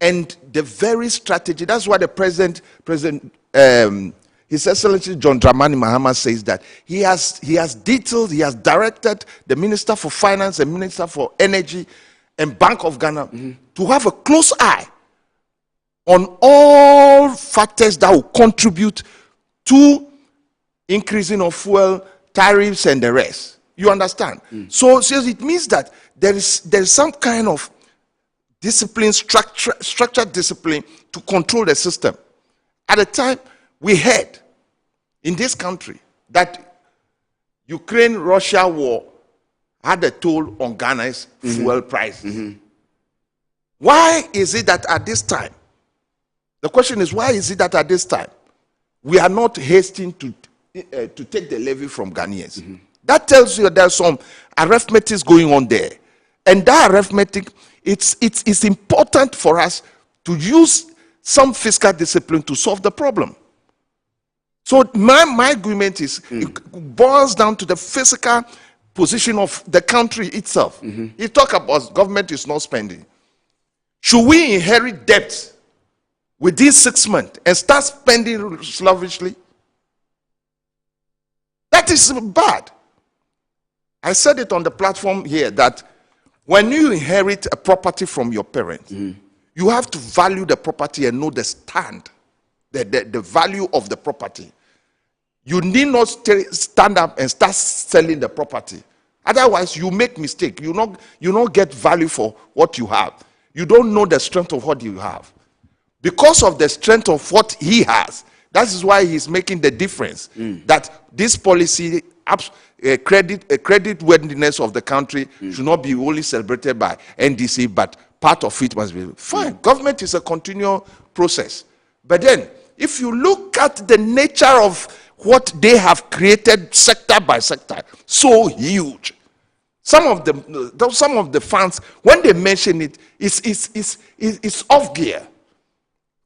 Speaker 3: And the very strategy, that's why the President His Excellency John Dramani Mahama says that he has directed the Minister for Finance and Minister for Energy and Bank of Ghana to have a close eye on all factors that will contribute to increasing of fuel, tariffs, and the rest. You understand? So it means that there is some kind of discipline, structured discipline to control the system. At the time, we heard in this country that Ukraine-Russia war had a toll on Ghana's fuel prices. Why is it that at this time, the question is, why is it that at this time we are not hasting to take the levy from Ghanaians? That tells you that there's some arithmetic going on there. And that arithmetic, it's important for us to use some fiscal discipline to solve the problem. So my agreement is it boils down to the physical position of the country itself. You talk about government is not spending. Should we inherit debt within 6 months and start spending slavishly? That is bad. I said it on the platform here that when you inherit a property from your parents, you have to value the property and know the stand, the value of the property. You need not stand up and start selling the property. Otherwise, you make mistake. You not get value for what you have. You don't know the strength of what you have. Because of the strength of what he has, that is why he's making the difference. That this policy, credit worthiness of the country should not be only celebrated by NDC, but part of it must be fine. Government is a continual process. But then, if you look at the nature of what they have created sector by sector, so huge. Some of the fans, when they mention it, it's off gear.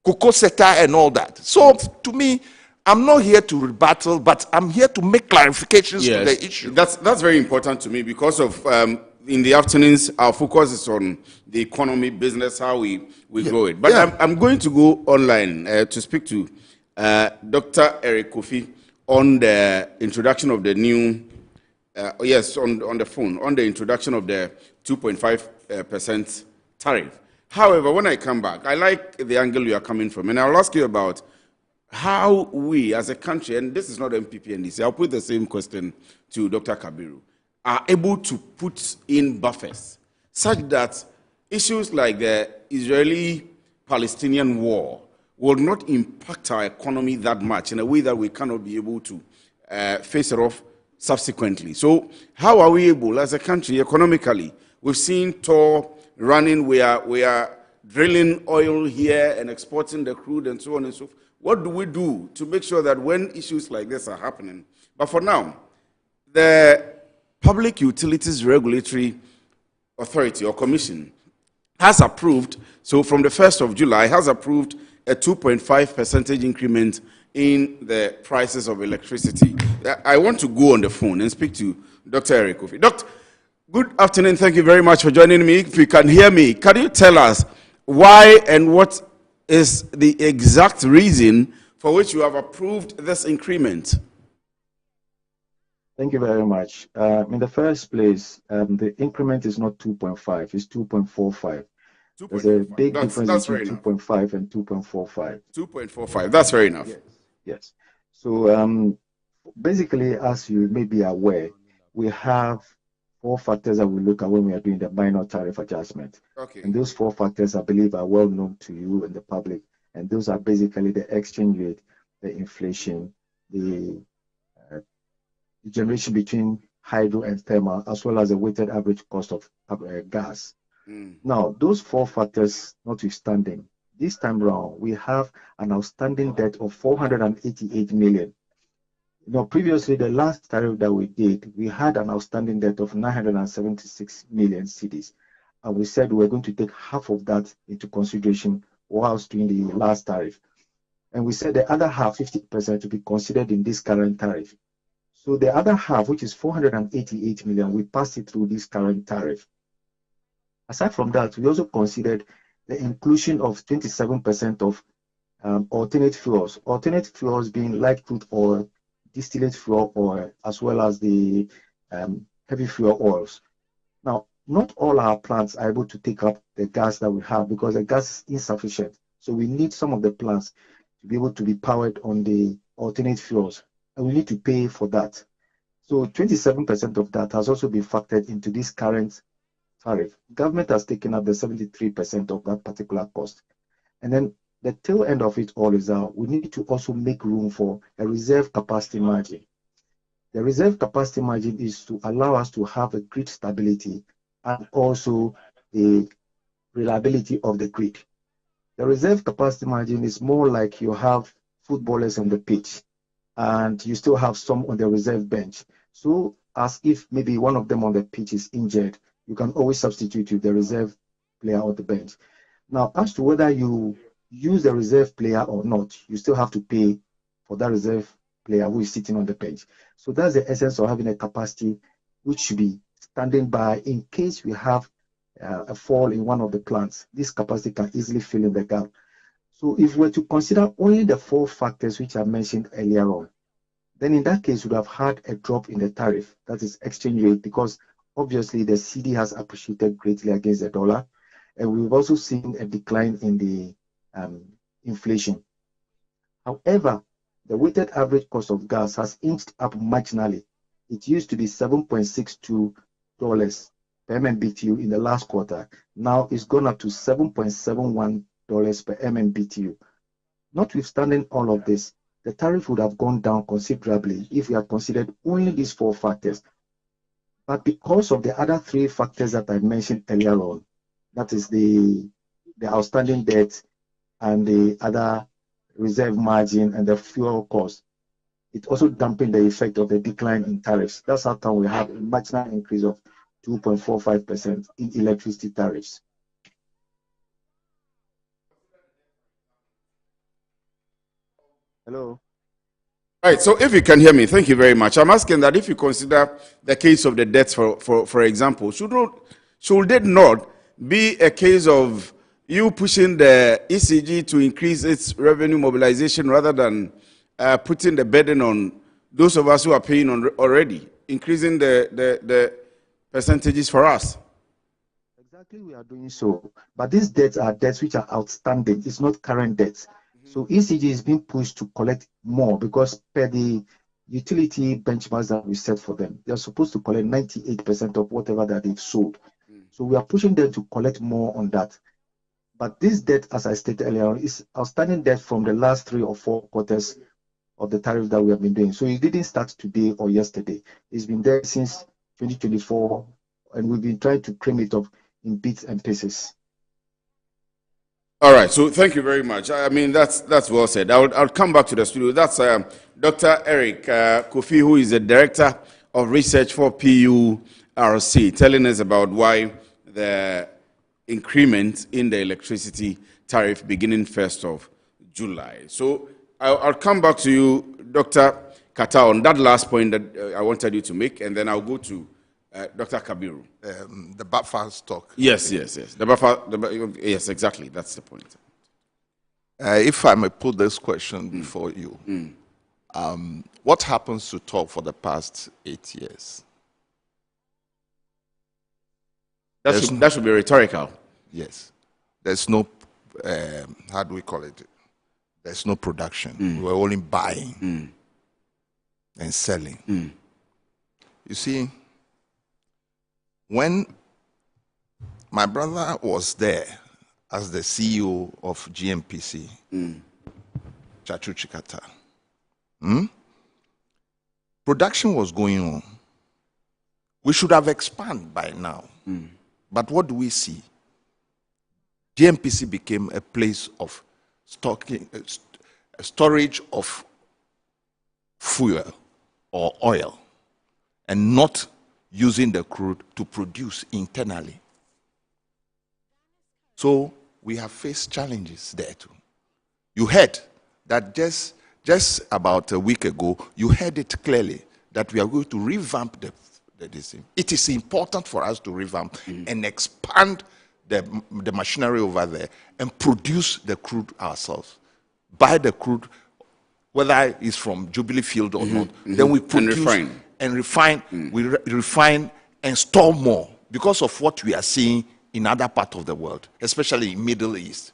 Speaker 3: Cocoa sector and all that. So to me, I'm not here to rebuttal, but I'm here to make clarifications to the issue.
Speaker 2: That's very important to me because of in the afternoons our focus is on the economy, business, how we grow it. But I'm going to go online to speak to Dr. Eric Kofi on the introduction of the new on the phone on the introduction of the 2.5% tariff. However, when I come back, I like the angle you are coming from, and I'll ask you about how we as a country, and this is not MPP and DC, I'll put the same question to Dr. Kabiru, are able to put in buffers such that issues like the Israeli-Palestinian war will not impact our economy that much in a way that we cannot be able to face it off subsequently. So how are we able as a country economically? We've seen Tor running, we are drilling oil here and exporting the crude and so on and so forth. What do we do to make sure that when issues like this are happening? But for now, the Public Utilities Regulatory Authority or Commission has approved, so from the 1st of July, has approved a 2.5% increment in the prices of electricity. I want to go on the phone and speak to Dr. Eric Kofi. Doctor, good afternoon. Thank you very much for joining me. If you can hear me, can you tell us why and what is the exact reason for which you have approved this increment?
Speaker 5: Thank you very much. In the first place, the increment is not 2.5, it's 2.45. There's a big difference between 2.5 and 2.45.
Speaker 2: 2.45, that's fair enough.
Speaker 5: Yes. So basically, as you may be aware, we have 4 factors that we look at when we are doing the minor tariff adjustment.
Speaker 2: Okay.
Speaker 5: And those 4 factors, I believe, are well known to you and the public. And those are basically the exchange rate, the inflation, the generation between hydro and thermal, as well as the weighted average cost of gas. Now, those 4 factors notwithstanding, this time around, we have an outstanding debt of 488 million. Previously, the last tariff that we did, we had an outstanding debt of 976 million cedis. And we said we were going to take half of that into consideration whilst doing the last tariff. And we said the other half, 50%, to be considered in this current tariff. So the other half, which is 488 million, we passed it through this current tariff. Aside from that, we also considered the inclusion of 27% of alternate fuels being light crude oil, distillate fuel oil, as well as the heavy fuel oils. Now, not all our plants are able to take up the gas that we have because the gas is insufficient. So we need some of the plants to be able to be powered on the alternate fuels, and we need to pay for that. So 27% of that has also been factored into this current tariff. Government has taken up the 73% of that particular cost. And then the tail end of it all is that we need to also make room for a reserve capacity margin. The reserve capacity margin is to allow us to have a grid stability and also the reliability of the grid. The reserve capacity margin is more like you have footballers on the pitch and you still have some on the reserve bench. So as if maybe one of them on the pitch is injured, you can always substitute with the reserve player on the bench. Now, as to whether you use the reserve player or not, you still have to pay for that reserve player who is sitting on the bench. So that's the essence of having a capacity which should be standing by in case we have a fall in one of the plants. This capacity can easily fill in the gap. So if we're to consider only the 4 factors which I mentioned earlier on, then in that case, we would have had a drop in the tariff, that is exchange rate, because obviously the CD has appreciated greatly against the dollar. And we've also seen a decline in the inflation. However, the weighted average cost of gas has inched up marginally. It used to be $7.62 per MMBTU in the last quarter. Now it's gone up to $7.71 per MMBTU. Notwithstanding all of this, the tariff would have gone down considerably if we had considered only these 4 factors. But because of the other 3 factors that I mentioned earlier on, that is the outstanding debt and the other reserve margin and the fuel cost, it also dampened the effect of the decline in tariffs. That's how come we have a marginal increase of 2.45% in electricity tariffs. Hello.
Speaker 2: Right, so if you can hear me, thank you very much. I'm asking that if you consider the case of the debts, for example, should it not be a case of you pushing the ECG to increase its revenue mobilization rather than putting the burden on those of us who are paying already, increasing the percentages for us?
Speaker 5: Exactly, we are doing so. But these debts are debts which are outstanding. It's not current debts. So ECG is being pushed to collect more because per the utility benchmarks that we set for them, they're supposed to collect 98% of whatever that they've sold. So we are pushing them to collect more on that. But this debt, as I stated earlier, is outstanding debt from the last 3 or 4 quarters of the tariff that we have been doing. So it didn't start today or yesterday. It's been there since 2024, and we've been trying to cream it up in bits and pieces.
Speaker 2: All right, so thank you very much. I mean, that's well said. I'll come back to the studio. That's Dr. Eric Kofi, who is the Director of Research for PURC, telling us about why the increment in the electricity tariff beginning 1st of July. So I'll come back to you, Dr. Kata, on that last point that I wanted you to make, and then I'll go to Dr. Kabiru.
Speaker 3: The buffer stock.
Speaker 2: Yes. The buffer, yes, exactly. That's the point.
Speaker 3: If I may put this question before you, what happens to talk for the past 8 years?
Speaker 2: That should be rhetorical.
Speaker 3: Yes. There's no, how do we call it? There's no production. We're only buying and selling. You see, when my brother was there as the CEO of GMPC, Chachu Chikata, production was going on. We should have expanded by now. But what do we see? GMPC became a place of storage of fuel or oil and not using the crude to produce internally. So we have faced challenges there too. You heard that just about a week ago, you heard it clearly that we are going to revamp the system. It is important for us to revamp and expand the machinery over there and produce the crude ourselves. Buy the crude, whether it's from Jubilee Field or not, then we produce and refine. We refine and store more because of what we are seeing in other parts of the world, especially in Middle East.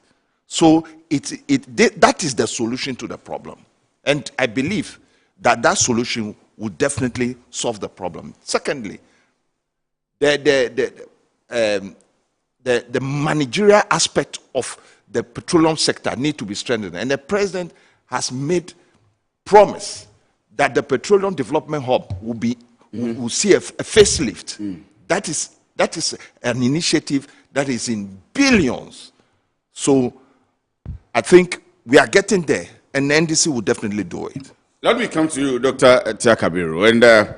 Speaker 3: So that is the solution to the problem. And I believe that solution would definitely solve the problem. Secondly, the managerial aspect of the petroleum sector need to be strengthened. And the president has made promise that the Petroleum Development Hub will see a facelift. That is an initiative that is in billions. So I think we are getting there, and the NDC will definitely do it.
Speaker 2: Let me come to you, Dr. Kabiru. And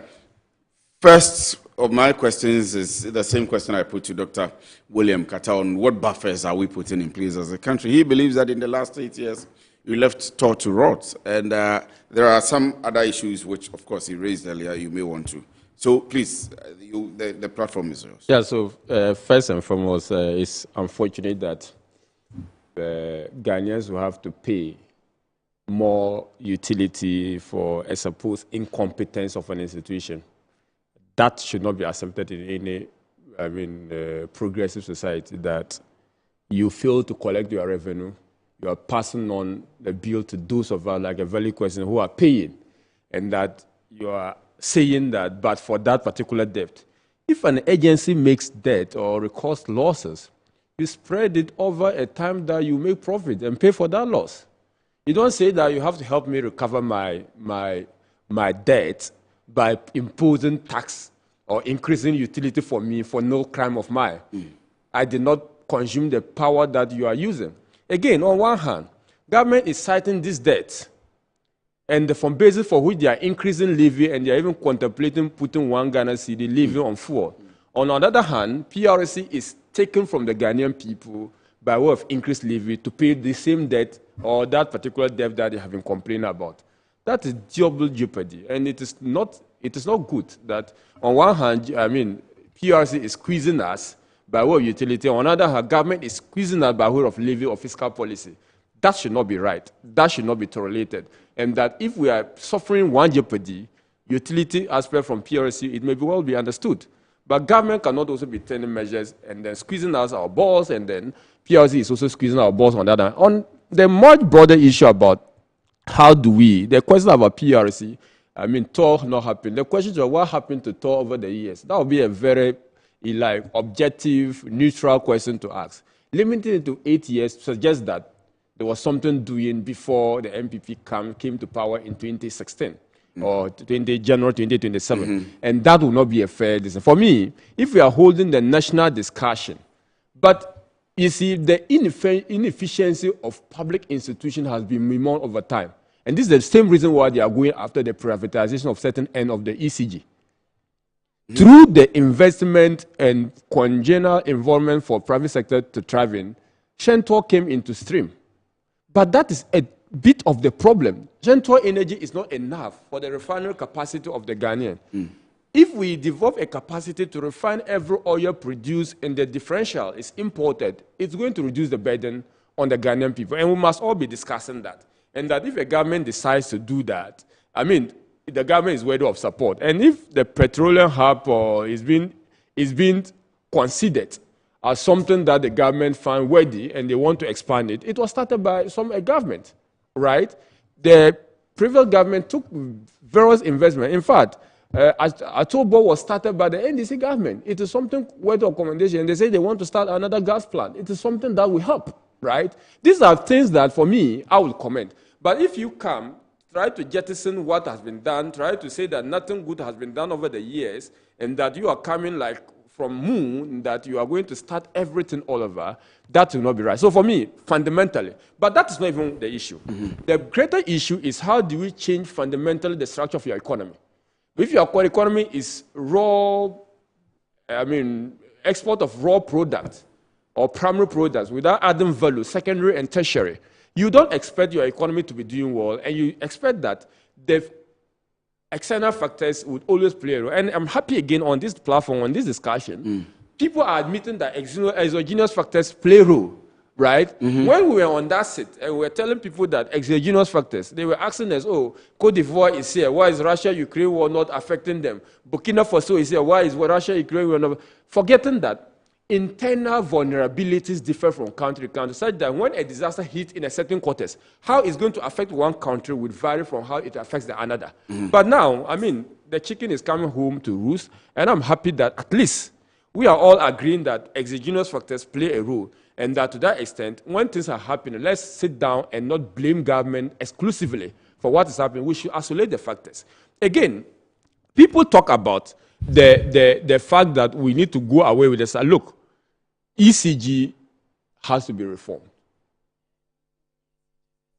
Speaker 2: first of my questions is the same question I put to Dr. William Kata on what buffers are we putting in place as a country. He believes that in the last 8 years, you left Tor to rot. And there are some other issues which, of course, you raised earlier you may want to. So please, the platform is yours.
Speaker 4: Yeah, so first and foremost, it's unfortunate that Ghanaians will have to pay more utility for a supposed incompetence of an institution. That should not be accepted in any, progressive society, that you fail to collect your revenue, you are passing on the bill to those of us, like a valid question, who are paying, and that you are saying that, but for that particular debt. If an agency makes debt or records losses, you spread it over a time that you make profit and pay for that loss. You don't say that you have to help me recover my debt by imposing tax or increasing utility for me for no crime of mine. I did not consume the power that you are using. Again, on one hand, government is citing this debt, and the from basis for which they are increasing levy, and they are even contemplating putting 1 Ghana cedi levy on fuel. On the other hand, PRC is taken from the Ghanaian people by way of increased levy to pay the same debt or that particular debt that they have been complaining about. That is double jeopardy, and it is not good that on one hand, PRC is squeezing us by way of utility. On the other hand, government is squeezing us by way of levy or fiscal policy. That should not be right. That should not be tolerated. And that if we are suffering one jeopardy, utility aspect from PRC, it may well be understood. But government cannot also be taking measures and then squeezing us our balls, and then PRC is also squeezing our balls on that. On the much broader issue about how do we, the question about PRC, Tor not happened. The question of what happened to Tor over the years, that would be a very objective, neutral question to ask. Limiting it to 8 years suggests that there was something doing before the MPP came to power in 2016 or January 2027. And that will not be a fair decision. For me, if we are holding the national discussion, but you see, the inefficiency of public institutions has been minimal over time. And this is the same reason why they are going after the privatization of certain end of the ECG. Through the investment and congenial environment for private sector to thrive in, Shentor came into stream. But that is a bit of the problem. Shentor energy is not enough for the refinery capacity of the Ghanaian. If we develop a capacity to refine every oil produced and the differential is imported, it's going to reduce the burden on the Ghanaian people. And we must all be discussing that. And that if a government decides to do that, the government is worthy of support. And if the petroleum hub is being considered as something that the government found worthy and they want to expand it, it was started by a government, right? The previous government took various investments. In fact, Atobo was started by the NDC government. It is something worthy of commendation. And they say they want to start another gas plant. It is something that will help, right? These are things that, for me, I will comment. But if you try to jettison what has been done, try to say that nothing good has been done over the years, and that you are coming like from moon, that you are going to start everything all over, that will not be right. So for me, fundamentally, but that is not even the issue. The greater issue is how do we change fundamentally the structure of your economy? If your economy is raw, export of raw products or primary products without adding value, secondary and tertiary, you don't expect your economy to be doing well, and you expect that the external factors would always play a role. And I'm happy again on this platform, on this discussion, people are admitting that exogenous factors play a role, right? When we were on that sit and we were telling people that exogenous factors, they were asking us, Cote d'Ivoire is here, why is Russia-Ukraine war not affecting them? Burkina Faso is here, why is Russia-Ukraine war not? Forgetting that internal vulnerabilities differ from country to country, such that when a disaster hits in a certain quarters, how it's going to affect one country would vary from how it affects the another. But now, the chicken is coming home to roost, and I'm happy that at least we are all agreeing that exogenous factors play a role, and that to that extent, when things are happening, let's sit down and not blame government exclusively for what is happening. We should isolate the factors. Again, people talk about the fact that we need to go away with this. Look, ECG has to be reformed.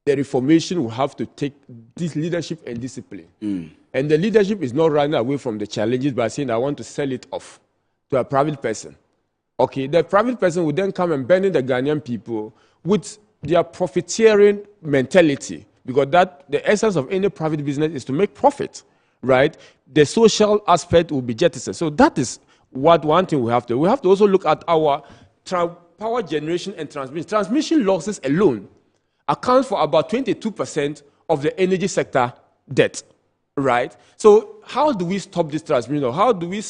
Speaker 4: The reformation will have to take this leadership and discipline. And the leadership is not running away from the challenges by saying, I want to sell it off to a private person. Okay, the private person would then come and burden the Ghanaian people with their profiteering mentality, because that the essence of any private business is to make profit, right? The social aspect will be jettisoned. So that is what one thing we have to. We have to also look at our power generation and transmission. Transmission losses alone account for about 22% of the energy sector debt, right? So how do we stop this transmission? How do we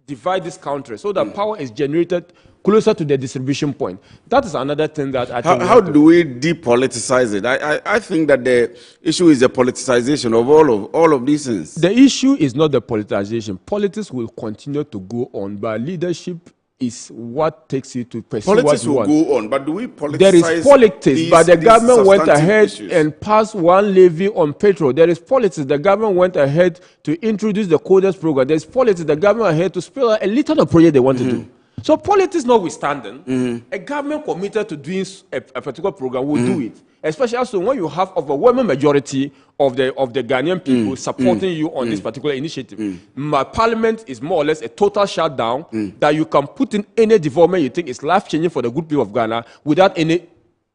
Speaker 4: divide this country so that power is generated closer to the distribution point? That is another thing that I think.
Speaker 2: How do we depoliticize it? I think that the issue is the politicization of all of these things.
Speaker 4: The issue is not the politicization. Politics will continue to go on, but leadership is what takes you to pursue
Speaker 2: politics
Speaker 4: what
Speaker 2: will
Speaker 4: you want.
Speaker 2: go on, but do we politicize?
Speaker 4: There is politics, but the government went ahead
Speaker 2: issues?
Speaker 4: and passed one levy on petrol. There is politics. The government went ahead to introduce the coders program. There is politics. The government went ahead to spell out a little of project they want to do. So politics notwithstanding, a government committed to doing a particular program will do it. Especially also when you have overwhelming majority of the Ghanaian people supporting you on this particular initiative. My parliament is more or less a total shutdown that you can put in any development you think is life-changing for the good people of Ghana without any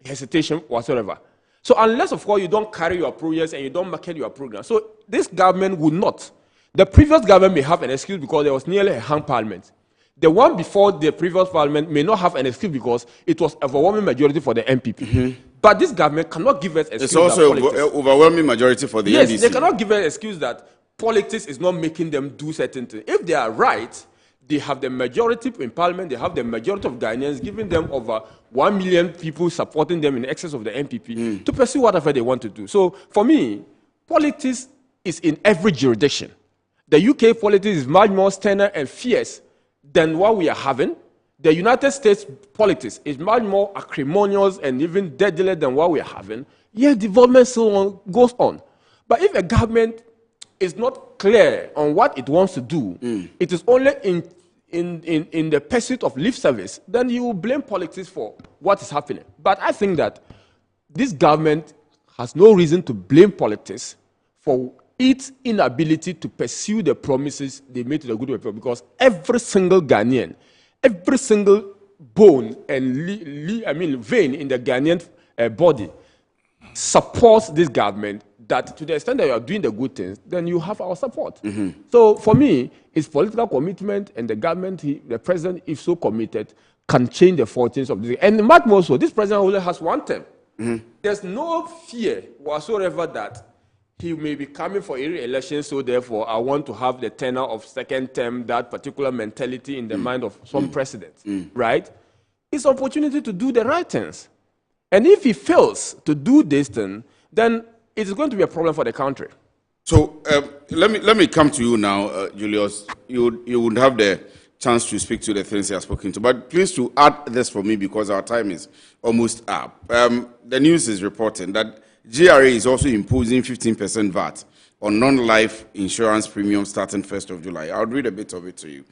Speaker 4: hesitation whatsoever. So unless, of course, you don't carry your projects and you don't market your program. So this government will not. The previous government may have an excuse because there was nearly a hung parliament. The one before the previous parliament may not have an excuse because it was overwhelming majority for the MPP. But this government cannot give us excuse.
Speaker 2: It's also an overwhelming majority for the NDC.
Speaker 4: Yes, they cannot give us an excuse that politics is not making them do certain things. If they are right, they have the majority in parliament, they have the majority of Ghanaians, giving them over 1 million people supporting them in excess of the MPP to pursue whatever they want to do. So for me, politics is in every jurisdiction. The UK politics is much more sterner and fierce than what we are having. The United States politics is much more acrimonious and even deadlier than what we are having. Yet development still goes on. But if a government is not clear on what it wants to do, it is only in the pursuit of lip service, then you will blame politics for what is happening. But I think that this government has no reason to blame politics for its inability to pursue the promises they made to the good people, because every single Ghanaian, every single bone and vein in the Ghanaian body supports this government, that to the extent that you are doing the good things, then you have our support. So for me, it's political commitment, and the government, the president, if so committed, can change the fortunes of this. And much more so, this president only has one term. There's no fear whatsoever that he may be coming for a re-election, so therefore I want to have the tenure of second term, that particular mentality in the mind of some president, right? It's an opportunity to do the right things. And if he fails to do this thing, then it is going to be a problem for the country.
Speaker 2: So let me come to you now, Julius. You would have the chance to speak to the things you have spoken to, but please to add this for me because our time is almost up. The news is reporting that GRA is also imposing 15% VAT on non-life insurance premiums starting 1st of July. I'll read a bit of it to you.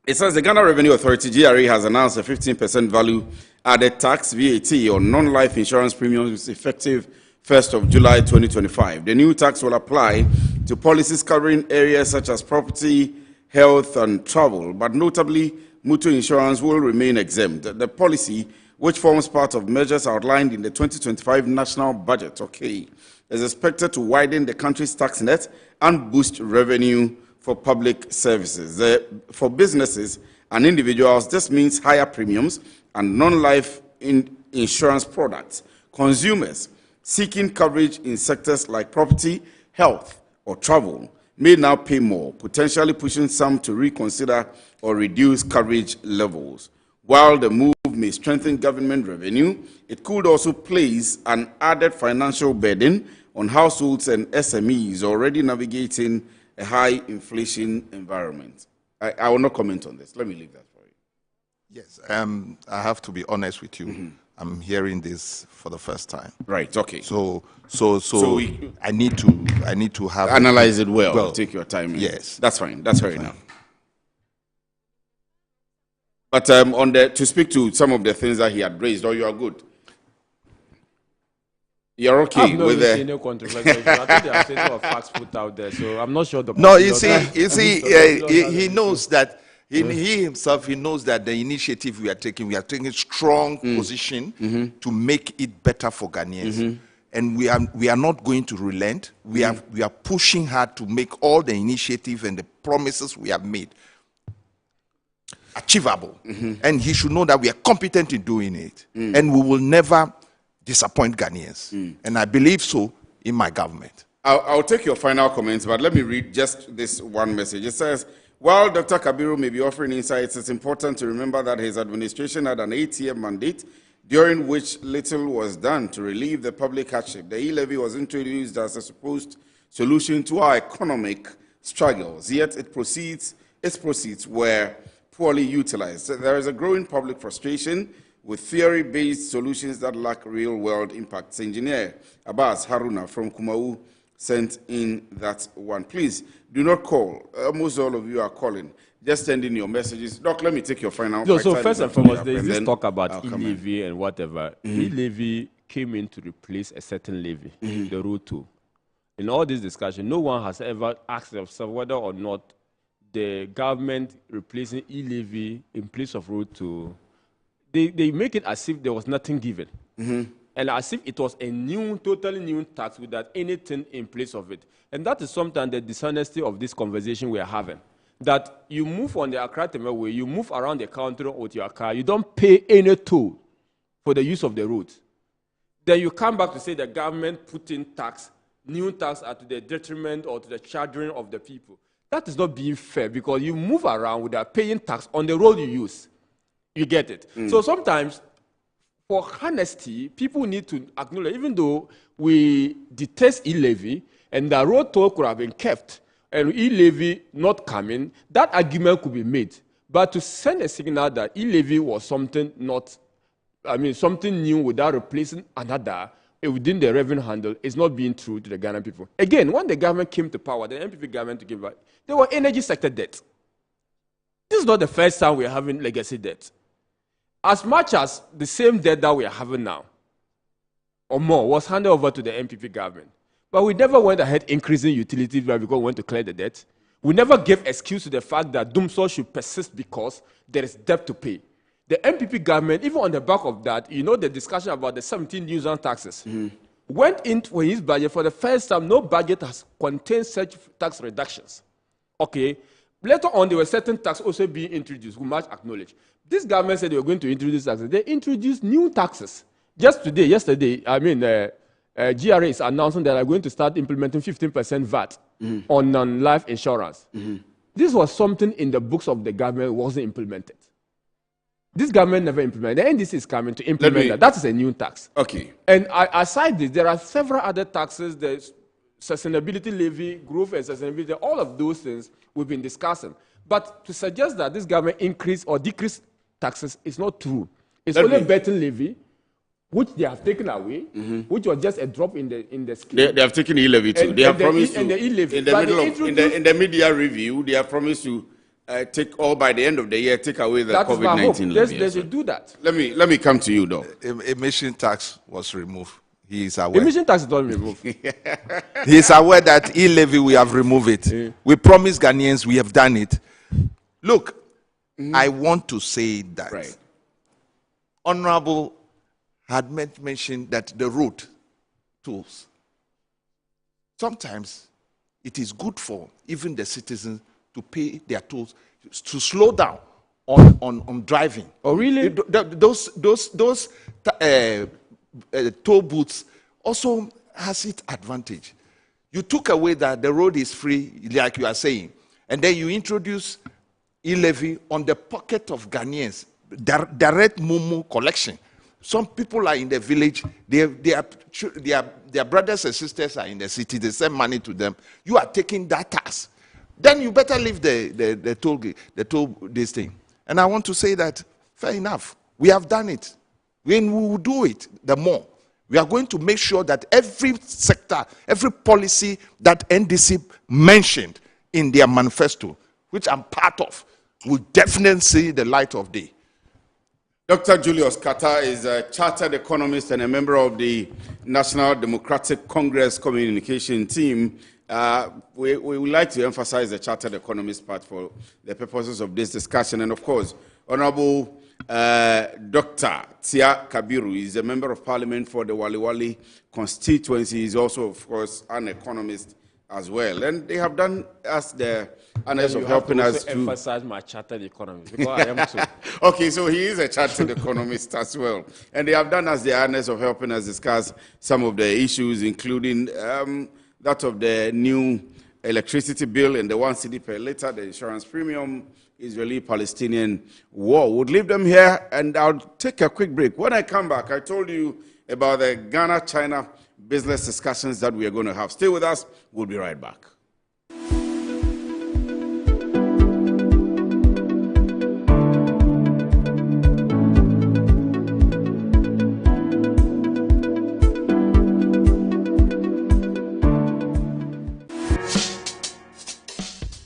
Speaker 2: It says the Ghana Revenue Authority, GRA, has announced a 15% value added tax, VAT, on non-life insurance premiums effective 1st of July 2025. The new tax will apply to policies covering areas such as property, health, and travel, but notably, motor insurance will remain exempt. The policy, which forms part of measures outlined in the 2025 National Budget, is expected to widen the country's tax net and boost revenue for public services. For businesses and individuals, this means higher premiums and non-life insurance products. Consumers seeking coverage in sectors like property, health, or travel may now pay more, potentially pushing some to reconsider or reduce coverage levels. While the move may strengthen government revenue, it could also place an added financial burden on households and SMEs already navigating a high inflation environment. I will not comment on this. Let me leave that for you.
Speaker 3: Yes, I have to be honest with you. I'm hearing this for the first time.
Speaker 2: Right. Okay.
Speaker 3: So I need to have
Speaker 2: analyze it well. Take your time.
Speaker 3: Yes,
Speaker 2: that's fine. That's fair enough. But to speak to some of the things that he had raised, or you are good. You're okay with the
Speaker 4: no controversy. I think there are facts put out there, so I'm not sure.
Speaker 3: No, you see, he knows that He himself, he knows that the initiative we are taking strong position to make it better for Ghanaians. And we are not going to relent. We are pushing hard to make all the initiative and the promises we have made achievable. And he should know that we are competent in doing it. And we will never disappoint Ghanaians. And I believe so in my government.
Speaker 2: I'll take your final comments, but let me read just this one message. It says, while Dr. Kabiru may be offering insights, it's important to remember that his administration had an 8-year mandate during which little was done to relieve the public hardship. The e-levy was introduced as a supposed solution to our economic struggles, yet its proceeds were poorly utilized. There is a growing public frustration with theory-based solutions that lack real-world impacts. Engineer Abbas Haruna from Kumau sent in that one. Please do not call. Almost all of you are calling. Just send in your messages. Doc, let me take your final.
Speaker 4: So first and foremost, there is this talk about e-levy and whatever. E-levy came in to replace a certain levy, the Road 2. In all this discussion, no one has ever asked themselves whether or not the government replacing e-levy in place of Road 2, they make it as if there was nothing given. And as if it was a new, totally new tax without anything in place of it. And that is sometimes the dishonesty of this conversation we are having. That you move on the Accra Tema way, you move around the country with your car, you don't pay any toll for the use of the road. Then you come back to say the government put in tax, new tax are to the detriment or to the chagrin of the people. That is not being fair because you move around without paying tax on the road you use. You get it? So sometimes, for honesty, people need to acknowledge, even though we detest e-levy and the road toll could have been kept and e-levy not coming, that argument could be made. But to send a signal that e-levy was something something new without replacing another within the revenue handle is not being true to the Ghanaian people. Again, when the government came to power, the NPP government came back, there were energy sector debt. This is not the first time we are having legacy debt. As much as the same debt that we are having now, or more, was handed over to the NPP government. But we never went ahead increasing utilities because we want to clear the debt. We never gave excuse to the fact that Dumsor should persist because there is debt to pay. The NPP government, even on the back of that, you know the discussion about the 17 nuisance taxes, went into his budget for the first time. No budget has contained such tax reductions. Okay. Later on, there were certain taxes also being introduced, we must acknowledge. This government said they were going to introduce taxes. They introduced new taxes. Just today, yesterday, GRA is announcing that they're going to start implementing 15% VAT on non-life insurance. This was something in the books of the government wasn't implemented. This government never implemented. The NDC is coming to implement that. That is a new tax.
Speaker 2: Okay.
Speaker 4: And aside this, there are several other taxes. There's sustainability levy, growth and sustainability, all of those things we've been discussing. But to suggest that this government increase or decrease taxes is not true. It's only betting levy, which they have taken away, which was just a drop in the scheme.
Speaker 2: They have taken e-levy too. They have promised to, in the media review, they have promised to take all by the end of the year, take away the COVID-19 levy.
Speaker 4: They should do that.
Speaker 2: Let me come to you, though.
Speaker 3: Emission tax was removed. He is aware.
Speaker 4: Emission tax is not removed.
Speaker 3: He is aware that e-levy, we have removed it. We promised Ghanaians we have done it. Look, I want to say that Honorable had mentioned that the road tolls, sometimes it is good for even the citizens to pay their tolls, to slow down on driving.
Speaker 4: Oh, really?
Speaker 3: Those toll booths also has its advantage. You took away that the road is free, like you are saying, and then you introduce e-levy on the pocket of Ghanaians, direct Momo collection. Some people are in the village, their brothers and sisters are in the city, they send money to them. You are taking that tax. Then you better leave the toll this thing. And I want to say that, fair enough, we have done it. When we will do it, the more, we are going to make sure that every sector, every policy that NDC mentioned in their manifesto, which I'm part of, will definitely see the light of day.
Speaker 2: Dr. Julius Kata is a chartered economist and a member of the National Democratic Congress communication team. we would like to emphasize the chartered economist part for the purposes of this discussion. And of course, Honorable Dr. Tia Kabiru is a member of parliament for the Waliwali constituency. He's also, of course, an economist as well. And they have done us the honors of helping us to
Speaker 4: emphasize my chartered economist, because I am too.
Speaker 2: Okay, so he is a chartered economist as well. And they have done us the honors of helping us discuss some of the issues, including that of the new electricity bill and the 1 cedi per liter, the insurance premium, Israeli-Palestinian war. We'll leave them here, and I'll take a quick break. When I come back, I told you about the Ghana-China business discussions that we are going to have. Stay with us. We'll be right back.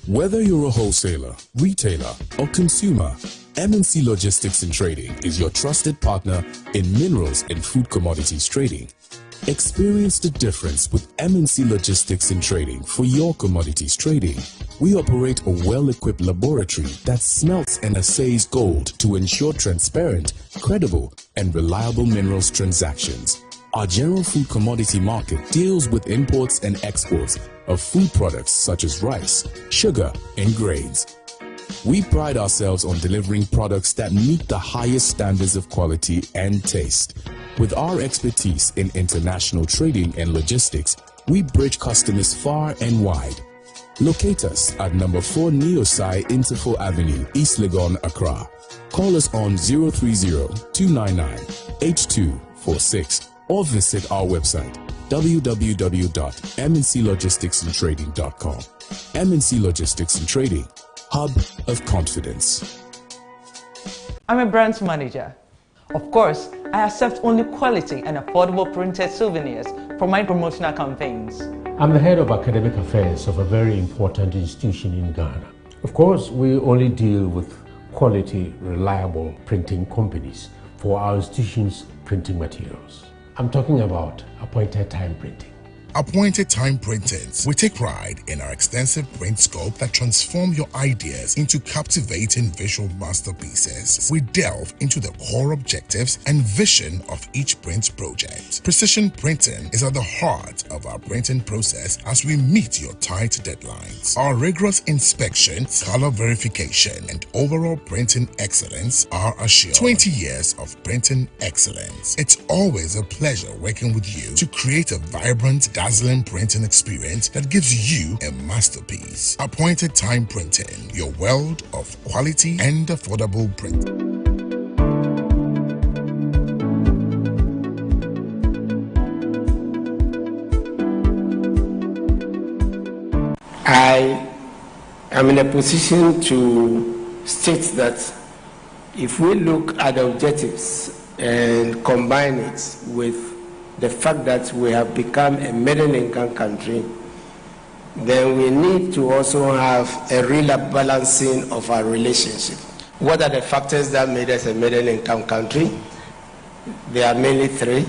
Speaker 23: Whether you're a wholesaler, retailer, or consumer, MNC Logistics and Trading is your trusted partner in minerals and food commodities trading. Experience the difference with MNC Logistics and Trading for your commodities trading. We operate a well-equipped laboratory that smelts and assays gold to ensure transparent, credible, and reliable minerals transactions. Our general food commodity market deals with imports and exports of food products such as rice, sugar, and grains. We pride ourselves on delivering products that meet the highest standards of quality and taste. With our expertise in international trading and logistics, we bridge customers far and wide. Locate us at number 4 Neosai Interfo Avenue, East Legon, Accra. Call us on 030-299-8246 or visit our website www.mnclogisticsandtrading.com. MNC Logistics and Trading, hub of confidence.
Speaker 6: I'm a branch manager. Of course, I accept only quality and affordable printed souvenirs for my promotional campaigns.
Speaker 7: I'm the head of academic affairs of a very important institution in Ghana. Of course, we only deal with quality, reliable printing companies for our institution's printing materials. I'm talking about appointed time printing.
Speaker 9: Appointed Time Printings. We take pride in our extensive print scope that transform your ideas into captivating visual masterpieces. We delve into the core objectives and vision of each print project. Precision printing is at the heart of our printing process as we meet your tight deadlines. Our rigorous inspection, color verification, and overall printing excellence are assured. 20 years of printing excellence. It's always a pleasure working with you to create a vibrant, dazzling printing experience that gives you a masterpiece. Appointed Time Printing, your world of quality and affordable print.
Speaker 17: I am in a position to state that if we look at the objectives and combine it with the fact that we have become a middle income country, then we need to also have a real balancing of our relationship. What are the factors that made us a middle income country? There are mainly 3.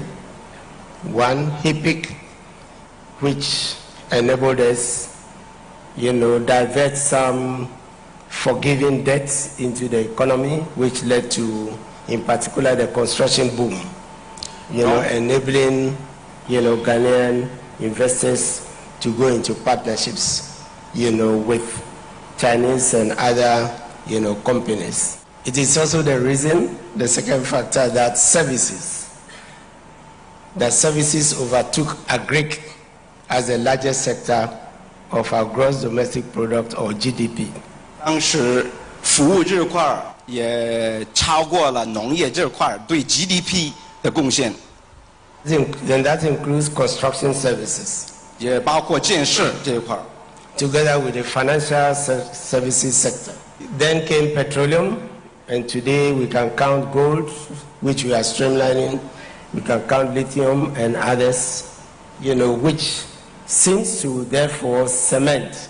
Speaker 17: 1, HIPIC, which enabled us, divert some forgiving debts into the economy, which led to, in particular, the construction boom. Enabling, Ghanaian investors to go into partnerships, with Chinese and other, companies. It is also the reason, the second factor, that services overtook agric as the largest sector of our gross domestic product or GDP.
Speaker 10: 当时服务这块也超过了农业这块对 GDP 的贡献。
Speaker 17: Then that includes construction services.
Speaker 10: 也包括建设这一块。
Speaker 17: Together with the financial services sector. Then came petroleum, and today we can count gold, which we are streamlining. We can count lithium and others, which seems to therefore cement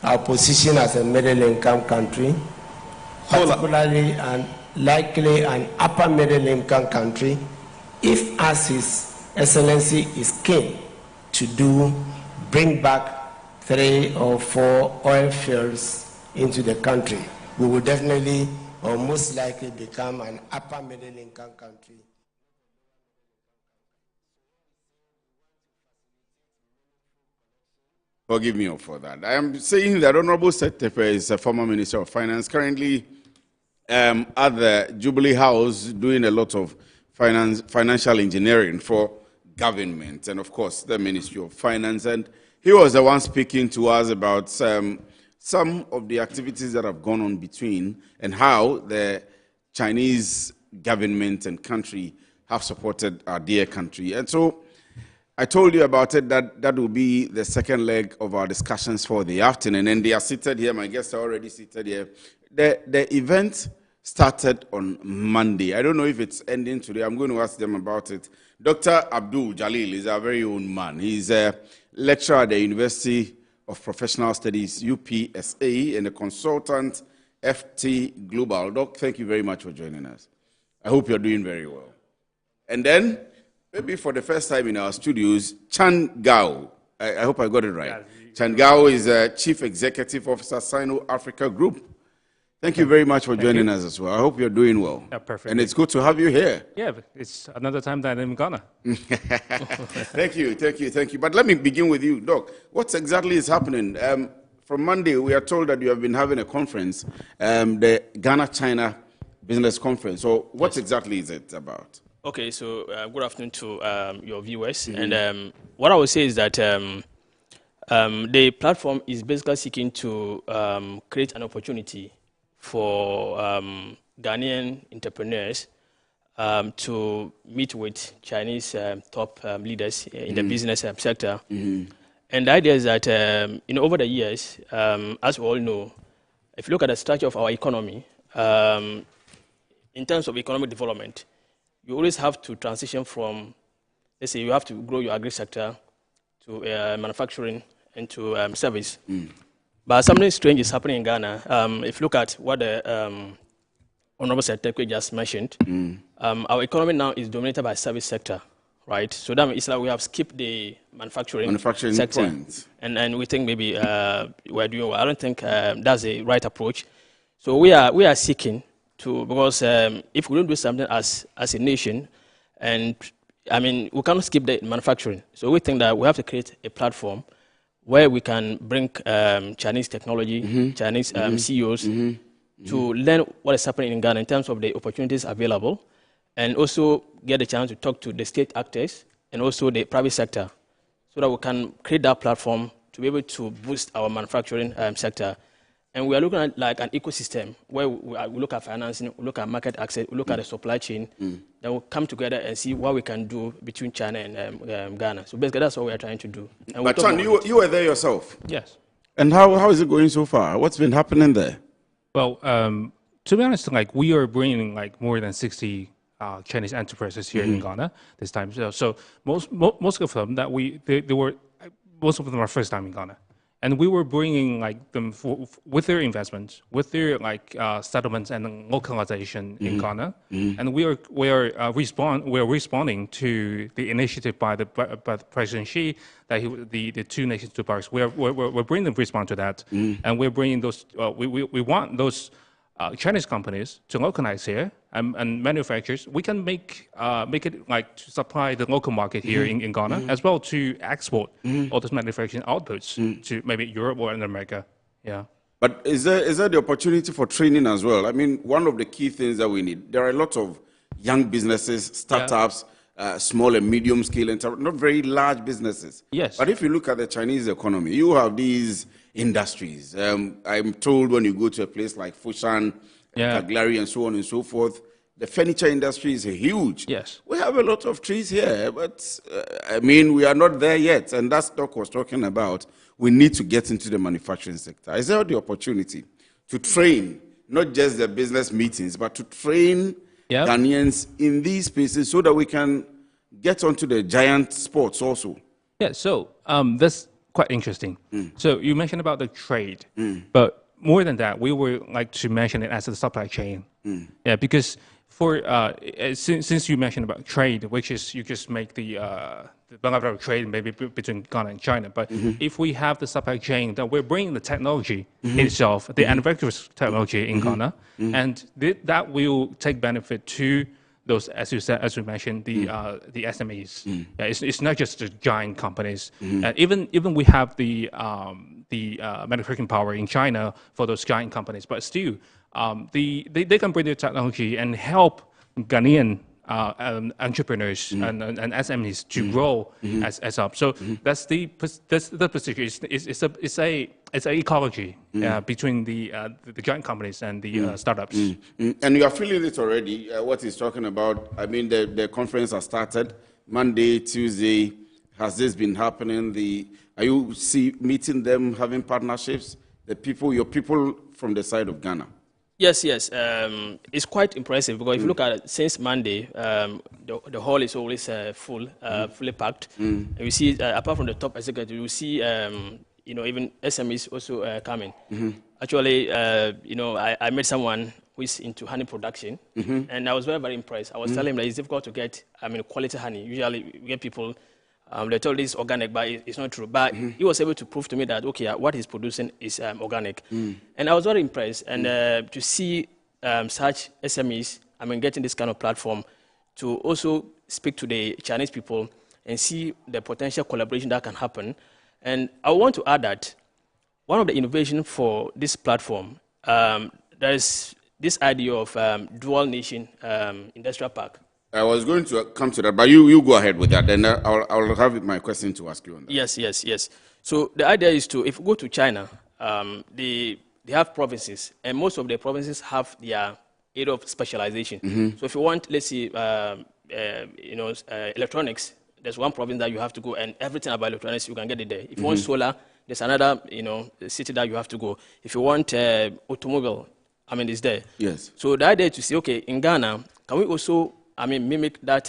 Speaker 17: our position as a middle-income country, particularly and likely an upper middle-income country, if, as His Excellency is keen to bring back
Speaker 11: 3 or 4 oil fields into the country, we will definitely or most likely become an upper middle income country.
Speaker 2: Forgive me for that. I am saying that Honorable Debrah is a former Minister of Finance, currently at the Jubilee House doing a lot of financial engineering for government and, of course, the Ministry of Finance. And he was the one speaking to us about some of the activities that have gone on between and how the Chinese government and country have supported our dear country. And so I told you about it, that will be the second leg of our discussions for the afternoon. And they are seated here. My guests are already seated here. The event started on Monday. I don't know if it's ending today. I'm going to ask them about it. Dr. Abdul Jalil is our very own man. He's a lecturer at the University of Professional Studies, UPSA, and a consultant, FT Global. Doc, thank you very much for joining us. I hope you're doing very well. And then, maybe for the first time in our studios, Chan Gao. I hope I got it right. Chan Gao is a Chief Executive Officer, Sino-Africa Group. Thank you very much for joining us as well. I hope you're doing well.
Speaker 12: Yeah, perfect.
Speaker 2: And it's good to have you here.
Speaker 12: Yeah, it's another time that I'm in Ghana.
Speaker 2: Thank you. But let me begin with you, Doc. What exactly is happening? From Monday, we are told that you have been having a conference, the Ghana-China Business Conference. So what exactly is it about?
Speaker 13: Okay, so good afternoon to your viewers. Mm-hmm. And what I would say is that the platform is basically seeking to create an opportunity for Ghanaian entrepreneurs to meet with Chinese top leaders in the business sector. Mm-hmm. And the idea is that, over the years, as we all know, if you look at the structure of our economy, in terms of economic development, you always have to transition from, let's say, you have to grow your agri sector to manufacturing and to service. Mm. But something strange is happening in Ghana. If you look at what the Honorable Secretary just mentioned, our economy now is dominated by service sector, right? So that means like we have skipped the manufacturing sector. Point. And we think maybe we're doing well. I don't think that's the right approach. So we are seeking to, because if we don't do something as a nation, and I mean, we cannot skip the manufacturing. So we think that we have to create a platform where we can bring Chinese technology, Chinese CEOs to learn what is happening in Ghana in terms of the opportunities available, and also get the chance to talk to the state actors and also the private sector, so that we can create that platform to be able to boost our manufacturing sector. And we are looking at like an ecosystem where we look at financing, we look at market access, we look at the supply chain, then we'll come together and see what we can do between China and Ghana. So basically that's what we are trying to do. And
Speaker 2: but Chan, you were there yourself?
Speaker 12: Yes.
Speaker 2: And how is it going so far? What's been happening there?
Speaker 12: Well, to be honest, like we are bringing like more than 60 Chinese enterprises here in Ghana this time. So most of them most of them are first time in Ghana. And we were bringing like them with their investments, with their like settlements and localization in Ghana, and we are responding to the initiative by the President Xi that the 2 nations 2 parties. We're bringing them respond to that, and we're bringing those. We want those Chinese companies to localize here and manufacturers. We can make it like to supply the local market here in Ghana, as well to export all those manufacturing outputs to maybe Europe or in America. Yeah.
Speaker 2: But is there the opportunity for training as well? I mean, one of the key things that we need, there are a lot of young businesses, startups, small and medium scale, not very large businesses.
Speaker 12: Yes.
Speaker 2: But if you look at the Chinese economy, you have these industries. I'm told when you go to a place like Fushan, Cagliari, and so on and so forth, the furniture industry is huge.
Speaker 12: Yes.
Speaker 2: We have a lot of trees here, but I mean, we are not there yet. And that's Doc was talking about. We need to get into the manufacturing sector. Is there the opportunity to train, not just the business meetings, but to train Ghanaians in these spaces so that we can get onto the giant sports also?
Speaker 12: Yeah, so that's quite interesting. So you mentioned about the trade, but more than that, we would like to mention it as a supply chain. Yeah, because for since you mentioned about trade, which is you just make the bilateral trade maybe between Ghana and China. But if we have the supply chain, that we're bringing the technology itself, the manufacturer's technology in Ghana, and that will take benefit to those, as you said, as you mentioned, the SMEs. Yeah, it's not just the giant companies. Even we have the manufacturing power in China for those giant companies, but still, they can bring their technology and help Ghanaian entrepreneurs and SMEs to grow as up. So that's the position. It's an ecology between the giant companies and the startups.
Speaker 2: And you are feeling it already. What he's talking about. I mean, the conference has started Monday, Tuesday. Has this been happening? Are you meeting them, having partnerships? Your people from the side of Ghana.
Speaker 13: Yes. It's quite impressive because if you look at it, since Monday, the hall is always full, fully packed. And you see, apart from the top executive, you see, even SMEs also coming. Actually, I met someone who is into honey production, and I was very, very impressed. I was telling him that it's difficult to get, quality honey. Usually, we get people. They told this organic, but it's not true. But he was able to prove to me that, okay, what he's producing is organic. And I was very impressed. And to see such SMEs, getting this kind of platform to also speak to the Chinese people and see the potential collaboration that can happen. And I want to add that one of the innovations for this platform, there is this idea of dual nation industrial park.
Speaker 2: I was going to come to that, but you go ahead with that. Then I'll have my question to ask you on that.
Speaker 13: Yes. So the idea is if you go to China, they have provinces, and most of the provinces have their area of specialization. So if you want, let's say, electronics, there's one province that you have to go, and everything about electronics, you can get it there. If you want solar, there's another, city that you have to go. If you want automobile, it's there.
Speaker 2: Yes.
Speaker 13: So the idea is to say, okay, in Ghana, can we also mimic that,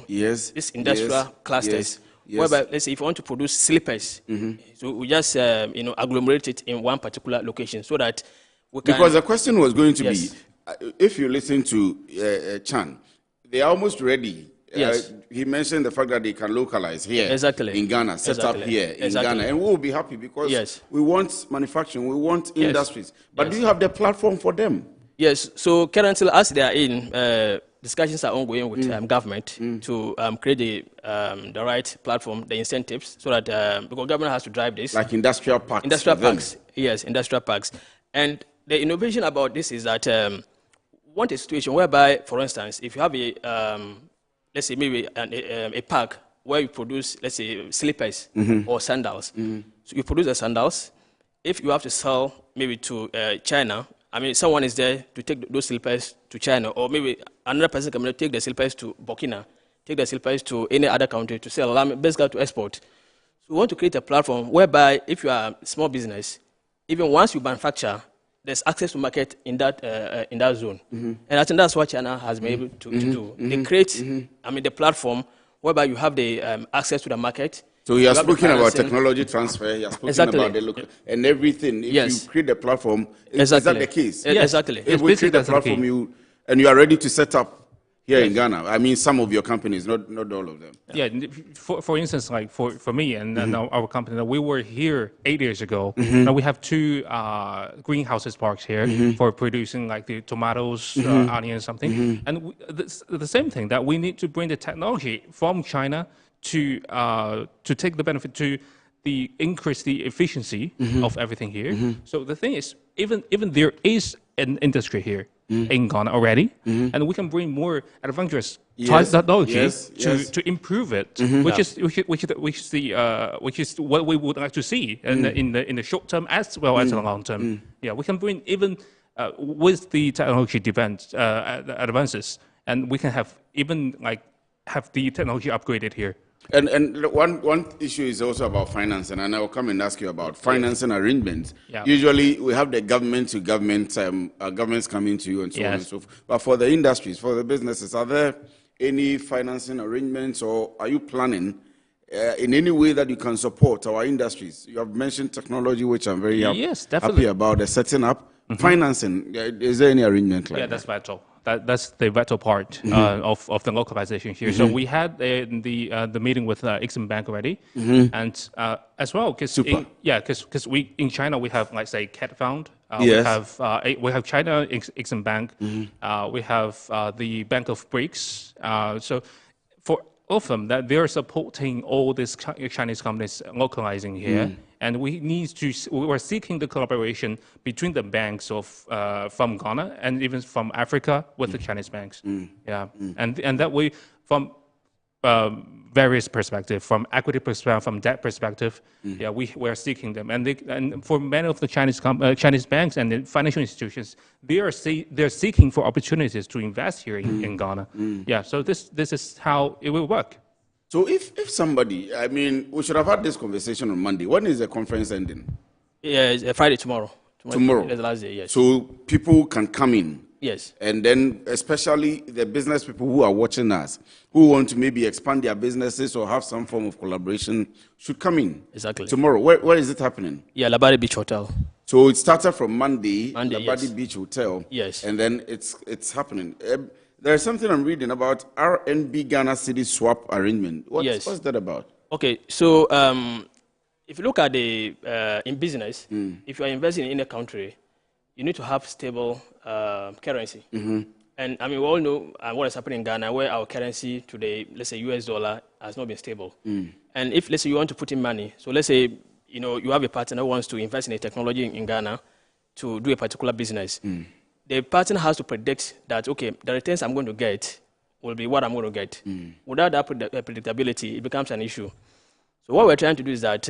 Speaker 13: this industrial clusters, whereby, let's say, if you want to produce slippers, so we just, agglomerate it in one particular location so that we can...
Speaker 2: Because the question was going to be, if you listen to Chan, they are almost ready. He mentioned the fact that they can localize here in Ghana, set up here in Ghana, and we will be happy because we want manufacturing, we want industries. But do you have the platform for them?
Speaker 13: Yes, so currently, as they are in... discussions are ongoing with government to create the right platform, the incentives, so that because government has to drive this.
Speaker 2: Like industrial parks.
Speaker 13: Industrial parks, yes, industrial parks. And the innovation about this is that want a situation whereby, for instance, if you have a, let's say maybe a park where you produce, let's say, slippers or sandals. So you produce the sandals. If you have to sell maybe to China, someone is there to take those slippers to China, or maybe another person can take the slippers to Burkina, take the slippers to any other country to sell, basically to export. So we want to create a platform whereby if you are a small business, even once you manufacture, there's access to market in that zone. And I think that's what China has been able to do. They create, the platform whereby you have the access to the market.
Speaker 2: So you are speaking about technology transfer, you are speaking about the local and everything. If you create the platform, is that the case?
Speaker 13: Exactly.
Speaker 2: If we create the platform, you are ready to set up here in Ghana. Some of your companies, not all of them.
Speaker 12: Yeah, for instance, like for me and our company, we were here 8 years ago. Now we have 2 greenhouses parks here for producing like the tomatoes, onions, something. And the same thing that we need to bring the technology from China to take the benefit to increase the efficiency of everything here. So the thing is, even there is an industry here in Ghana already, and we can bring more advantageous technology to improve it, which is what we would like to see in the short term as well as the long term. Yeah, we can bring even with the technology advances, and we can have even have the technology upgraded here.
Speaker 2: And one issue is also about financing, and I will come and ask you about financing arrangements. Usually we have the government to government, governments coming to you and so on and so forth. But for the industries, for the businesses, are there any financing arrangements, or are you planning in any way that you can support our industries? You have mentioned technology, which I'm very happy about, the setting up. Financing, is there any arrangement like that?
Speaker 12: Yeah, that's vital. That's the vital part of the localization here. So we had the meeting with Exim Bank already, and as well because in China we have like say Cat Fund, we have China Exim Bank, we have the Bank of BRICS. So for all of them, that they're supporting all these Chinese companies localizing here. And we're seeking the collaboration between the banks of from Ghana and even from Africa with the Chinese banks. And that way, from various perspectives, from equity perspective, from debt perspective, we're seeking them. And for many of the Chinese banks and the financial institutions, they're seeking for opportunities to invest here in Ghana. So this is how it will work.
Speaker 2: So if somebody, I mean, we should have had this conversation on Monday. When is the conference ending?
Speaker 13: Yeah, it's Friday tomorrow.
Speaker 2: Tomorrow.
Speaker 13: Is the last day, yes.
Speaker 2: So people can come in.
Speaker 13: Yes.
Speaker 2: And then especially the business people who are watching us, who want to maybe expand their businesses or have some form of collaboration, should come in.
Speaker 13: Exactly.
Speaker 2: Tomorrow. Where is it happening?
Speaker 13: Yeah, Labadi Beach Hotel.
Speaker 2: So it started from Monday Labadi
Speaker 13: yes.
Speaker 2: Beach Hotel.
Speaker 13: Yes.
Speaker 2: And then it's happening. There's something I'm reading about RNB Ghana City swap arrangement. What's that about?
Speaker 13: Okay, so if you look at the in business, if you are investing in a country, you need to have stable currency. And I mean, we all know what is happening in Ghana, where our currency today, let's say US dollar, has not been stable. And if, let's say, you want to put in money, so let's say, you have a partner who wants to invest in a technology in Ghana to do a particular business. The partner has to predict that, okay, the returns I'm going to get will be what I'm going to get. Without that predictability, it becomes an issue. So what we're trying to do is that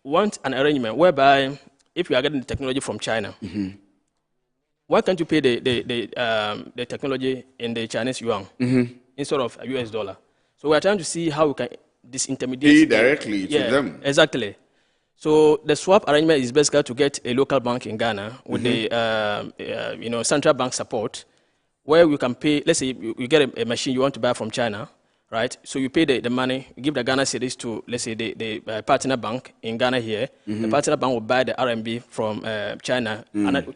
Speaker 13: want an arrangement whereby if you are getting the technology from China, why can't you pay the technology in the Chinese yuan instead of a US dollar? So we're trying to see how we can disintermediate.
Speaker 2: Pay directly to them.
Speaker 13: Exactly. So the swap arrangement is basically to get a local bank in Ghana with the central bank support, where you can pay. Let's say you get a machine you want to buy from China, right? So you pay the money, you give the Ghana cedis to, let's say, the partner bank in Ghana here. The partner bank will buy the RMB from China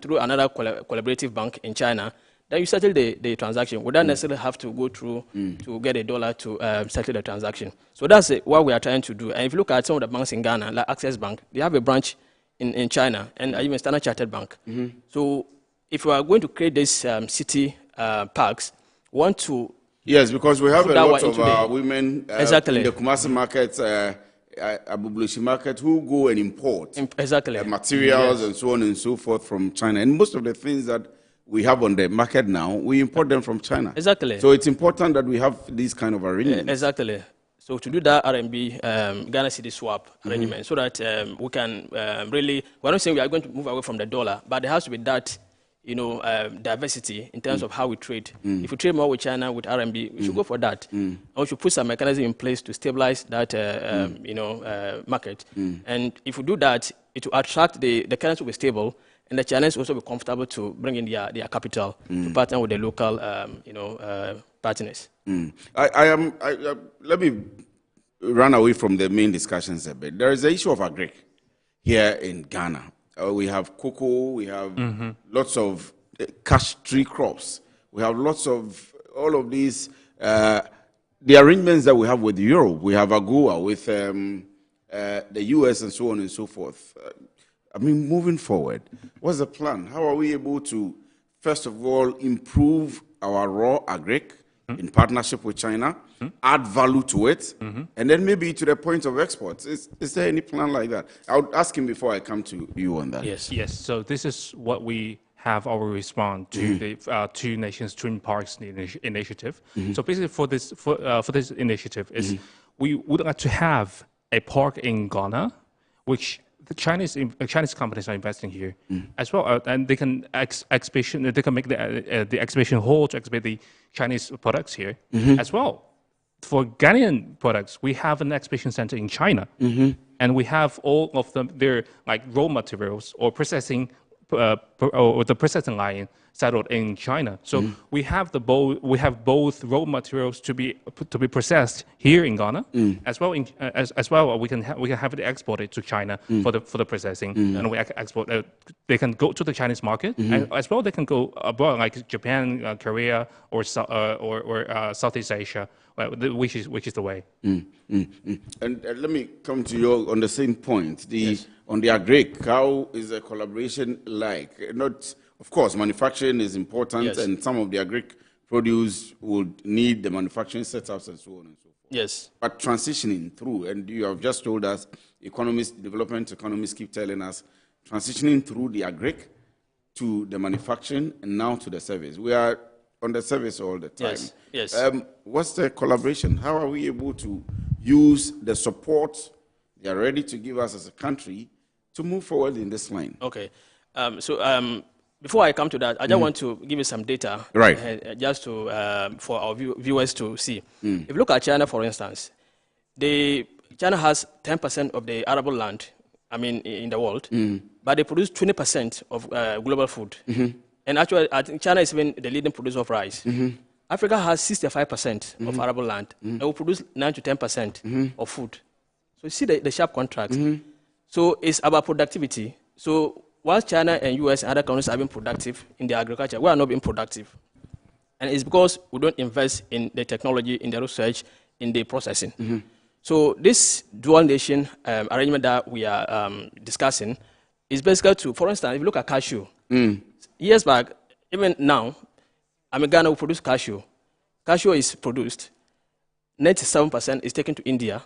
Speaker 13: through another collaborative bank in China. Then you settle the transaction without necessarily have to go through to get a dollar to settle the transaction. So that's what we are trying to do. And if you look at some of the banks in Ghana, like Access Bank, they have a branch in China, and even Standard Chartered Bank. So if we are going to create these city parks, we want to...
Speaker 2: Yes, because we have a lot of women in the Kumasi market, Abublushi market, who go and import materials and so on and so forth from China. And most of the things that we have on the market now, we import them from China.
Speaker 13: Exactly.
Speaker 2: So it's important that we have these kind of arrangements.
Speaker 13: Exactly. So to do that RMB, Ghana City swap arrangement, so that we can really, we're not saying we are going to move away from the dollar, but there has to be that, diversity in terms of how we trade. If we trade more with China, with RMB, we should go for that. And we should put some mechanism in place to stabilize that, market. And if we do that, it will attract the currency will be stable, and the Chinese also be comfortable to bring in their capital to partner with the local, partners.
Speaker 2: Let me run away from the main discussions a bit. There is the issue of agri here in Ghana. We have cocoa, we have lots of cash tree crops. We have lots of all of these, the arrangements that we have with Europe. We have AGOA with the US and so on and so forth. I mean, moving forward, what's the plan? How are we able to, first of all, improve our raw agric in partnership with China, add value to it, and then maybe to the point of exports? Is there any plan like that? I'll ask him before I come to you on that.
Speaker 12: Yes. So this is what we have our response to the Two Nations Twin Parks initiative. So basically, for this initiative, is we would like to have a park in Ghana, which the Chinese companies are investing here as well, and they can they can make the exhibition hall to exhibit the Chinese products here as well. For Ghanaian products, we have an exhibition center in China, and we have all of them. Their like raw materials or processing or the processing line settled in China. So we have both raw materials to be processed here in Ghana, as well we can have it exported to China for the processing, and we export. They can go to the Chinese market, and as well they can go abroad, like Japan, Korea, or Southeast Asia, which is the way.
Speaker 2: And let me come to you on the same point. On the agric, how is the collaboration like? Not, of course, manufacturing is important, and some of the agric produce would need the manufacturing setups and so on and so forth.
Speaker 13: Yes.
Speaker 2: But transitioning through, and you have just told us, development economists keep telling us, transitioning through the agric to the manufacturing and now to the service. We are on the service all the time.
Speaker 13: Yes.
Speaker 2: What's the collaboration? How are we able to use the support they are ready to give us as a country to move forward in this line?
Speaker 13: Okay. Before I come to that, I just want to give you some data, just to for our viewers to see. If you look at China, for instance, China has 10% of the arable land, in the world, but they produce 20% of global food. And actually, I think China is even the leading producer of rice. Africa has 65% of arable land, and we produce 9 to 10% of food. So you see the sharp contrast. So it's about productivity. So whilst China and US and other countries have been productive in their agriculture, we are not being productive. And it's because we don't invest in the technology, in the research, in the processing. So this dual nation arrangement that we are discussing is basically for instance, if you look at cashew, years back, even now, Ghana will produce cashew. Cashew is produced, 97% is taken to India.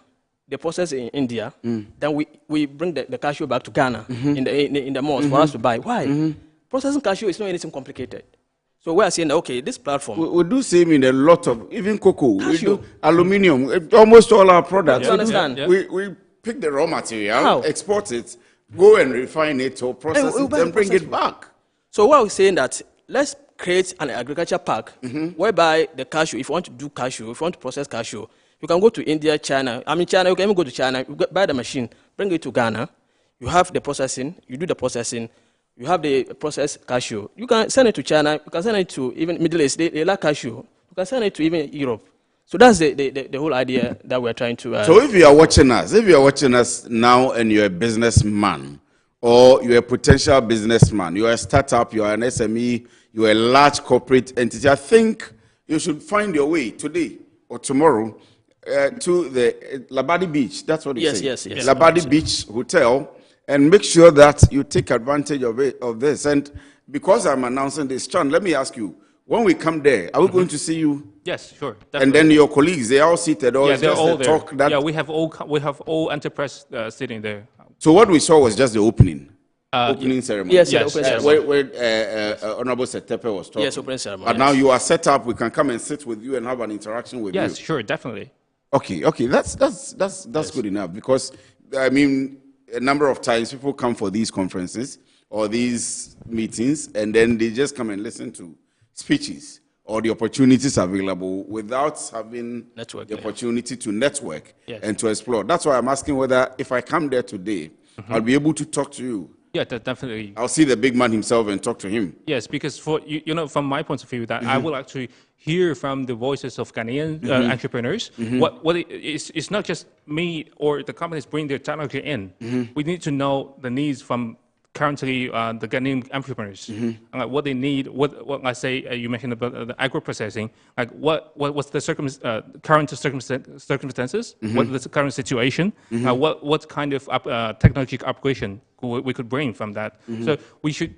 Speaker 13: They process it in India. Then we bring the cashew back to Ghana in the malls for us to buy. Why? Processing cashew is not anything complicated. So we are saying, okay, this platform.
Speaker 2: We do same in a lot of, even cocoa, we do aluminium, almost all our products.
Speaker 13: You understand?
Speaker 2: We pick the raw material, export it, go and refine it or process it, and bring it back.
Speaker 13: So what we're saying that let's create an agriculture park whereby the cashew, if you want to do cashew, if you want to process cashew, you can go to India, China. China, you can even go to China, you buy the machine, bring it to Ghana. You have the processing, you do the processing, you have the processed cashew. You can send it to China, you can send it to even Middle East, they like cashew. You can send it to even Europe. So that's the whole idea that we're trying to...
Speaker 2: So if you are watching us now and you're a businessman, or you're a potential businessman, you're a startup, you're an SME, you're a large corporate entity, I think you should find your way today or tomorrow to the Labadi Beach. That's what you say.
Speaker 13: Yes.
Speaker 2: Labadi Beach Hotel, and make sure that you take advantage of this. And because I'm announcing this, Chan, let me ask you, when we come there, are we going to see you?
Speaker 12: Yes, sure. Definitely.
Speaker 2: And then your colleagues, they are all seated, or
Speaker 12: they're all there.
Speaker 2: Talk that...
Speaker 12: we have all enterprise sitting there.
Speaker 2: So what we saw was just the opening ceremony.
Speaker 13: Yes, opening ceremony.
Speaker 2: Where Honorable Setepe was talking.
Speaker 13: Yes, opening ceremony.
Speaker 2: But now you are set up, we can come and sit with you and have an interaction with you.
Speaker 12: Yes, sure, definitely.
Speaker 2: Okay, that's good enough, because a number of times people come for these conferences or these meetings, and then they just come and listen to speeches or the opportunities available without having the opportunity to network and to explore. That's why I'm asking whether if I come there today, I'll be able to talk to you.
Speaker 12: Yeah, definitely.
Speaker 2: I'll see the big man himself and talk to him.
Speaker 12: Yes, because from my point of view, that I will actually hear from the voices of Ghanaian entrepreneurs. It's not just me or the companies bring their technology in. We need to know the needs from currently the Ghanaian entrepreneurs, what they need. What I say, you mentioned about the agro processing. Like what's the current circumstances? What's the current situation? What kind of technology upgradation we could bring from that? So we should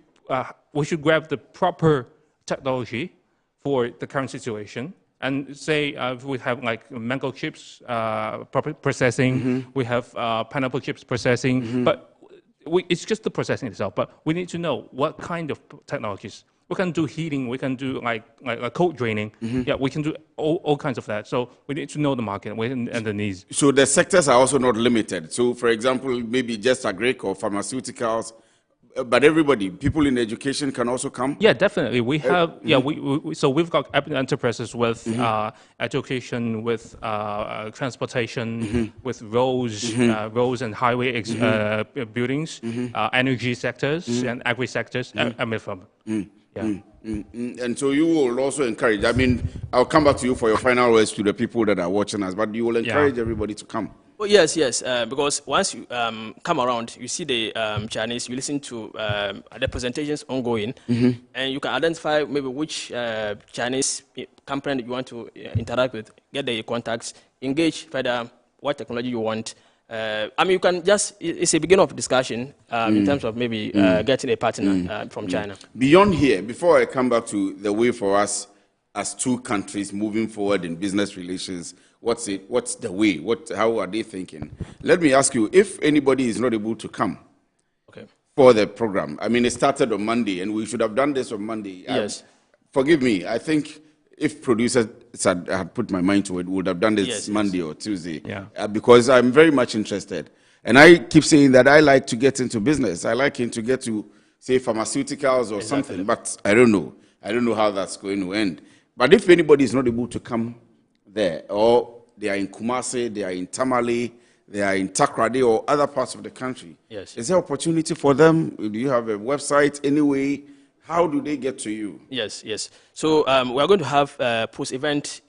Speaker 12: grab the proper technology for the current situation. And say we have like mango chips processing, we have pineapple chips processing, but it's just the processing itself. But we need to know what kind of technologies. We can do heating, we can do like cold draining. Yeah, we can do all kinds of that. So we need to know the market and the needs.
Speaker 2: So the sectors are also not limited. So for example, maybe just agric or pharmaceuticals, but everybody, people in education can also come?
Speaker 12: Yeah, definitely. We have, so we've got enterprises with education, with transportation, with roads and highway buildings, energy sectors, and agri sectors, Yeah.
Speaker 2: And so you will also encourage, I mean, I'll come back to you for your final words to the people that are watching us, but you will encourage everybody to come.
Speaker 13: Oh, yes, because once you come around, you see the Chinese, you listen to the presentations ongoing, and you can identify maybe which Chinese company you want to interact with, get the contacts, engage further, what technology you want. I mean, you can just, it's a beginning of discussion in terms of maybe getting a partner from China.
Speaker 2: Beyond here, before I come back to the way for us as two countries moving forward in business relations, what's the way? How are they thinking? Let me ask you, if anybody is not able to come for the program, I mean, it started on Monday, and we should have done this on Monday.
Speaker 13: Yes.
Speaker 2: Forgive me, I think if producers had put my mind to it, we would have done this Monday or Tuesday. Because I'm very much interested. And I keep saying that I like to get into business. I like to get to, say, pharmaceuticals or something, but I don't know. I don't know how that's going to end. But if anybody is not able to come there, or they are in Kumasi, they are in Tamale, they are in Takrady or other parts of the country, is there opportunity for them? Do you have a website anyway? How do they get to you?
Speaker 13: Yes. So we are going to have post-event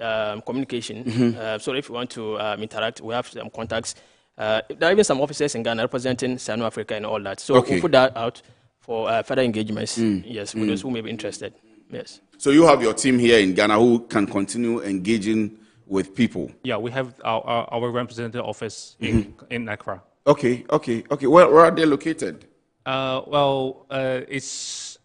Speaker 13: communication. So if you want to interact, we have some contacts. There are even some officers in Ghana representing Sino Africa and all that. So we'll put that out for further engagements. Yes, with those who may be interested. Yes.
Speaker 2: So you have your team here in Ghana who can continue engaging with people.
Speaker 12: Yeah, we have our representative office in Accra.
Speaker 2: Okay. Where are they located?
Speaker 12: It's.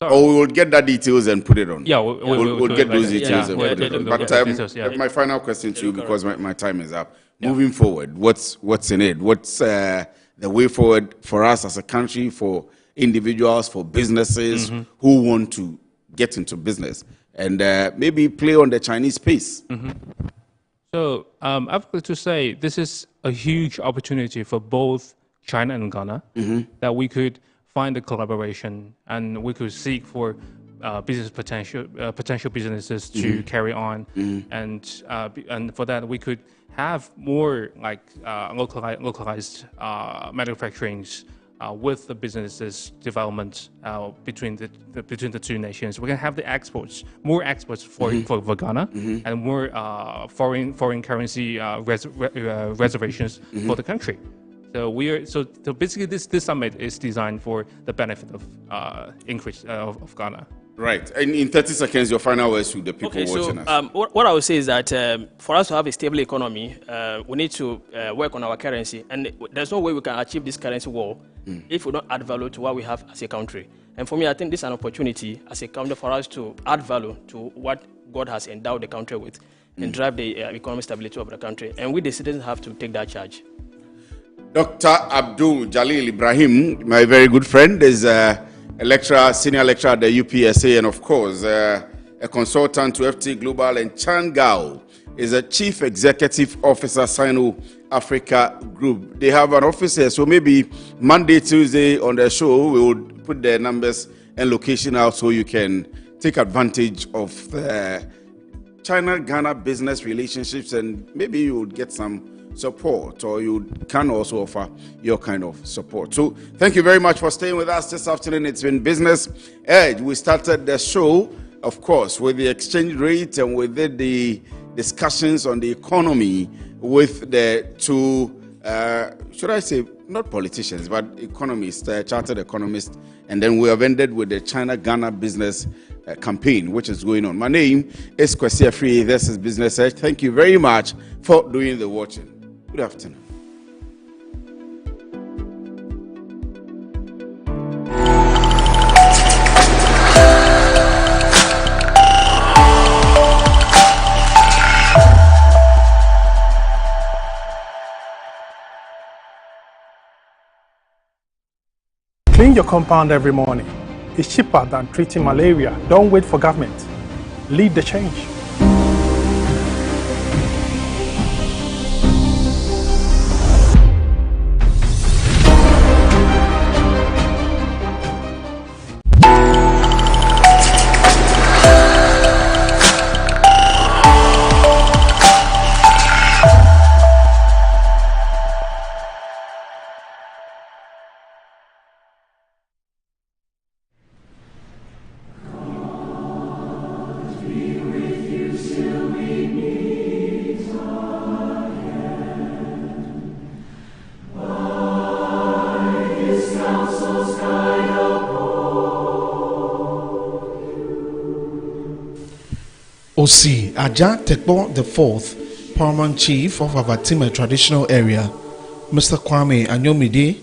Speaker 2: Or we will get that details and put it on.
Speaker 12: Yeah,
Speaker 2: we'll get those details and put it on.
Speaker 12: But
Speaker 2: my final question to you, because my time is up. Moving forward, what's in it? What's the way forward for us as a country, for individuals, for businesses who want to get into business and maybe play on the Chinese space?
Speaker 12: So I've got to say this is a huge opportunity for both China and Ghana that we could find a collaboration and we could seek for business potential businesses to carry on, and for that we could have more like localized manufacturings with the businesses development between the two nations. We can have the exports, more exports for Ghana, and more foreign currency reservations for the country. So basically this summit is designed for the benefit of increase of Ghana.
Speaker 2: Right. And in 30 seconds, your final words to the people watching us.
Speaker 13: What I would say is that for us to have a stable economy, we need to work on our currency. And there's no way we can achieve this currency war if we don't add value to what we have as a country. And for me, I think this is an opportunity as a country for us to add value to what God has endowed the country with and drive the economic stability of the country. And we, the citizens, have to take that charge.
Speaker 2: Dr. Abdul Jalil Ibrahim, my very good friend, is a lecturer, senior lecturer at the UPSA, and of course, a consultant to FT Global, and Chan Gao is a chief executive officer, Sino Africa Group. They have an office here, so maybe Monday, Tuesday on the show, we will put their numbers and location out so you can take advantage of the China-Ghana business relationships, and maybe you would get some support, or you can also offer your kind of support. So thank you very much for staying with us this afternoon. It's been Business Edge. We started the show, of course, with the exchange rate and with the discussions on the economy with the two, should I say, not politicians, but economists, chartered economists. And then we have ended with the China-Ghana business campaign, which is going on. My name is Kwesi Afri. This is Business Edge. Thank you very much for doing the watching. Good afternoon.
Speaker 14: Clean your compound every morning. It's cheaper than treating malaria. Don't wait for government. Lead the change.
Speaker 15: Osi Aja Tekbo IV, Paramount Chief of Abatime Traditional Area, Mr. Kwame Anyomide,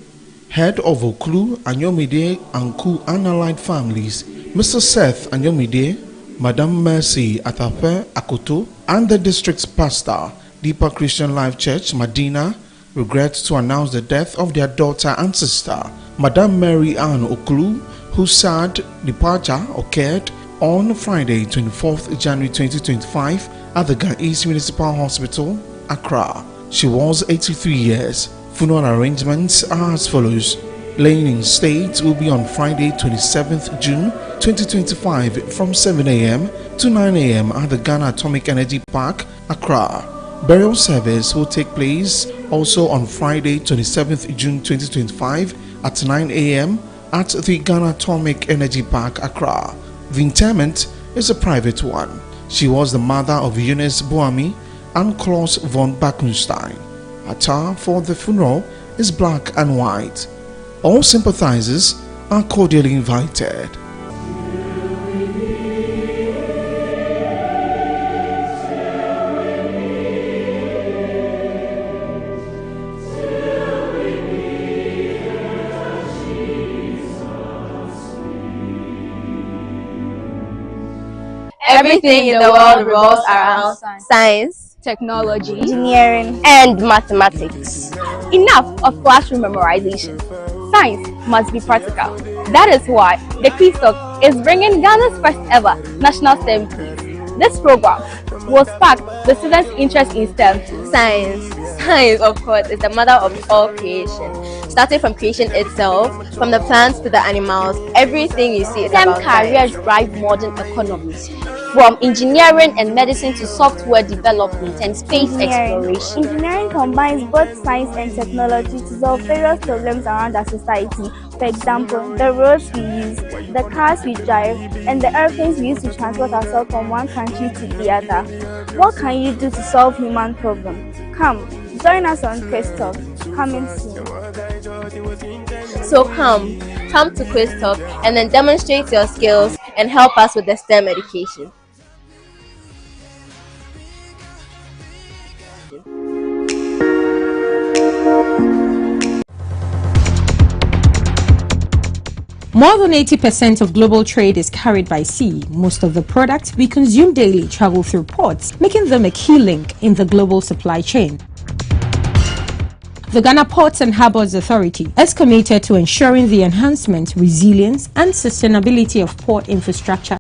Speaker 15: Head of Oklu, Anyomide, Anku and allied families, Mr. Seth Anyomide, Madam Mercy Atape Akoto, and the district's pastor, Deeper Christian Life Church, Medina, regret to announce the death of their daughter and sister, Madam Mary Ann Oklu, whose sad departure occurred on Friday, 24th January 2025 at the Ga East Municipal Hospital, Accra. She was 83 years. Funeral arrangements are as follows. Laying in state will be on Friday, 27th June 2025 from 7 a.m. to 9 a.m. at the Ghana Atomic Energy Park, Accra. Burial service will take place also on Friday, 27th June 2025 at 9 a.m. at the Ghana Atomic Energy Park, Accra. The interment is a private one. She was the mother of Eunice Boami and Klaus von Backenstein. Attire for the funeral is black and white. All sympathizers are cordially invited.
Speaker 16: Everything in the world revolves around science, technology, engineering, and mathematics. Enough of classroom memorization. Science must be practical. That is why the Quiz Talk is bringing Ghana's first ever National STEM Quiz. This program will spark the students' interest in STEM. Science. Science, of course, is the mother of all creation. Starting from creation itself, from the plants to the animals, everything you see is STEM about careers drive modern economies. From engineering and medicine to software development and space exploration.
Speaker 18: Engineering combines both science and technology to solve various problems around our society. For example, the roads we use, the cars we drive, and the airplanes we use to transport ourselves from one country to the other. What can you do to solve human problems? Come, join us on Quiz Talk, coming soon.
Speaker 16: So come to Quiz Talk and then demonstrate your skills and help us with the STEM education.
Speaker 19: More than 80% of global trade is carried by sea. Most of the products we consume daily travel through ports, making them a key link in the global supply chain. The Ghana Ports and Harbours Authority is committed to ensuring the enhancement, resilience and sustainability of port infrastructure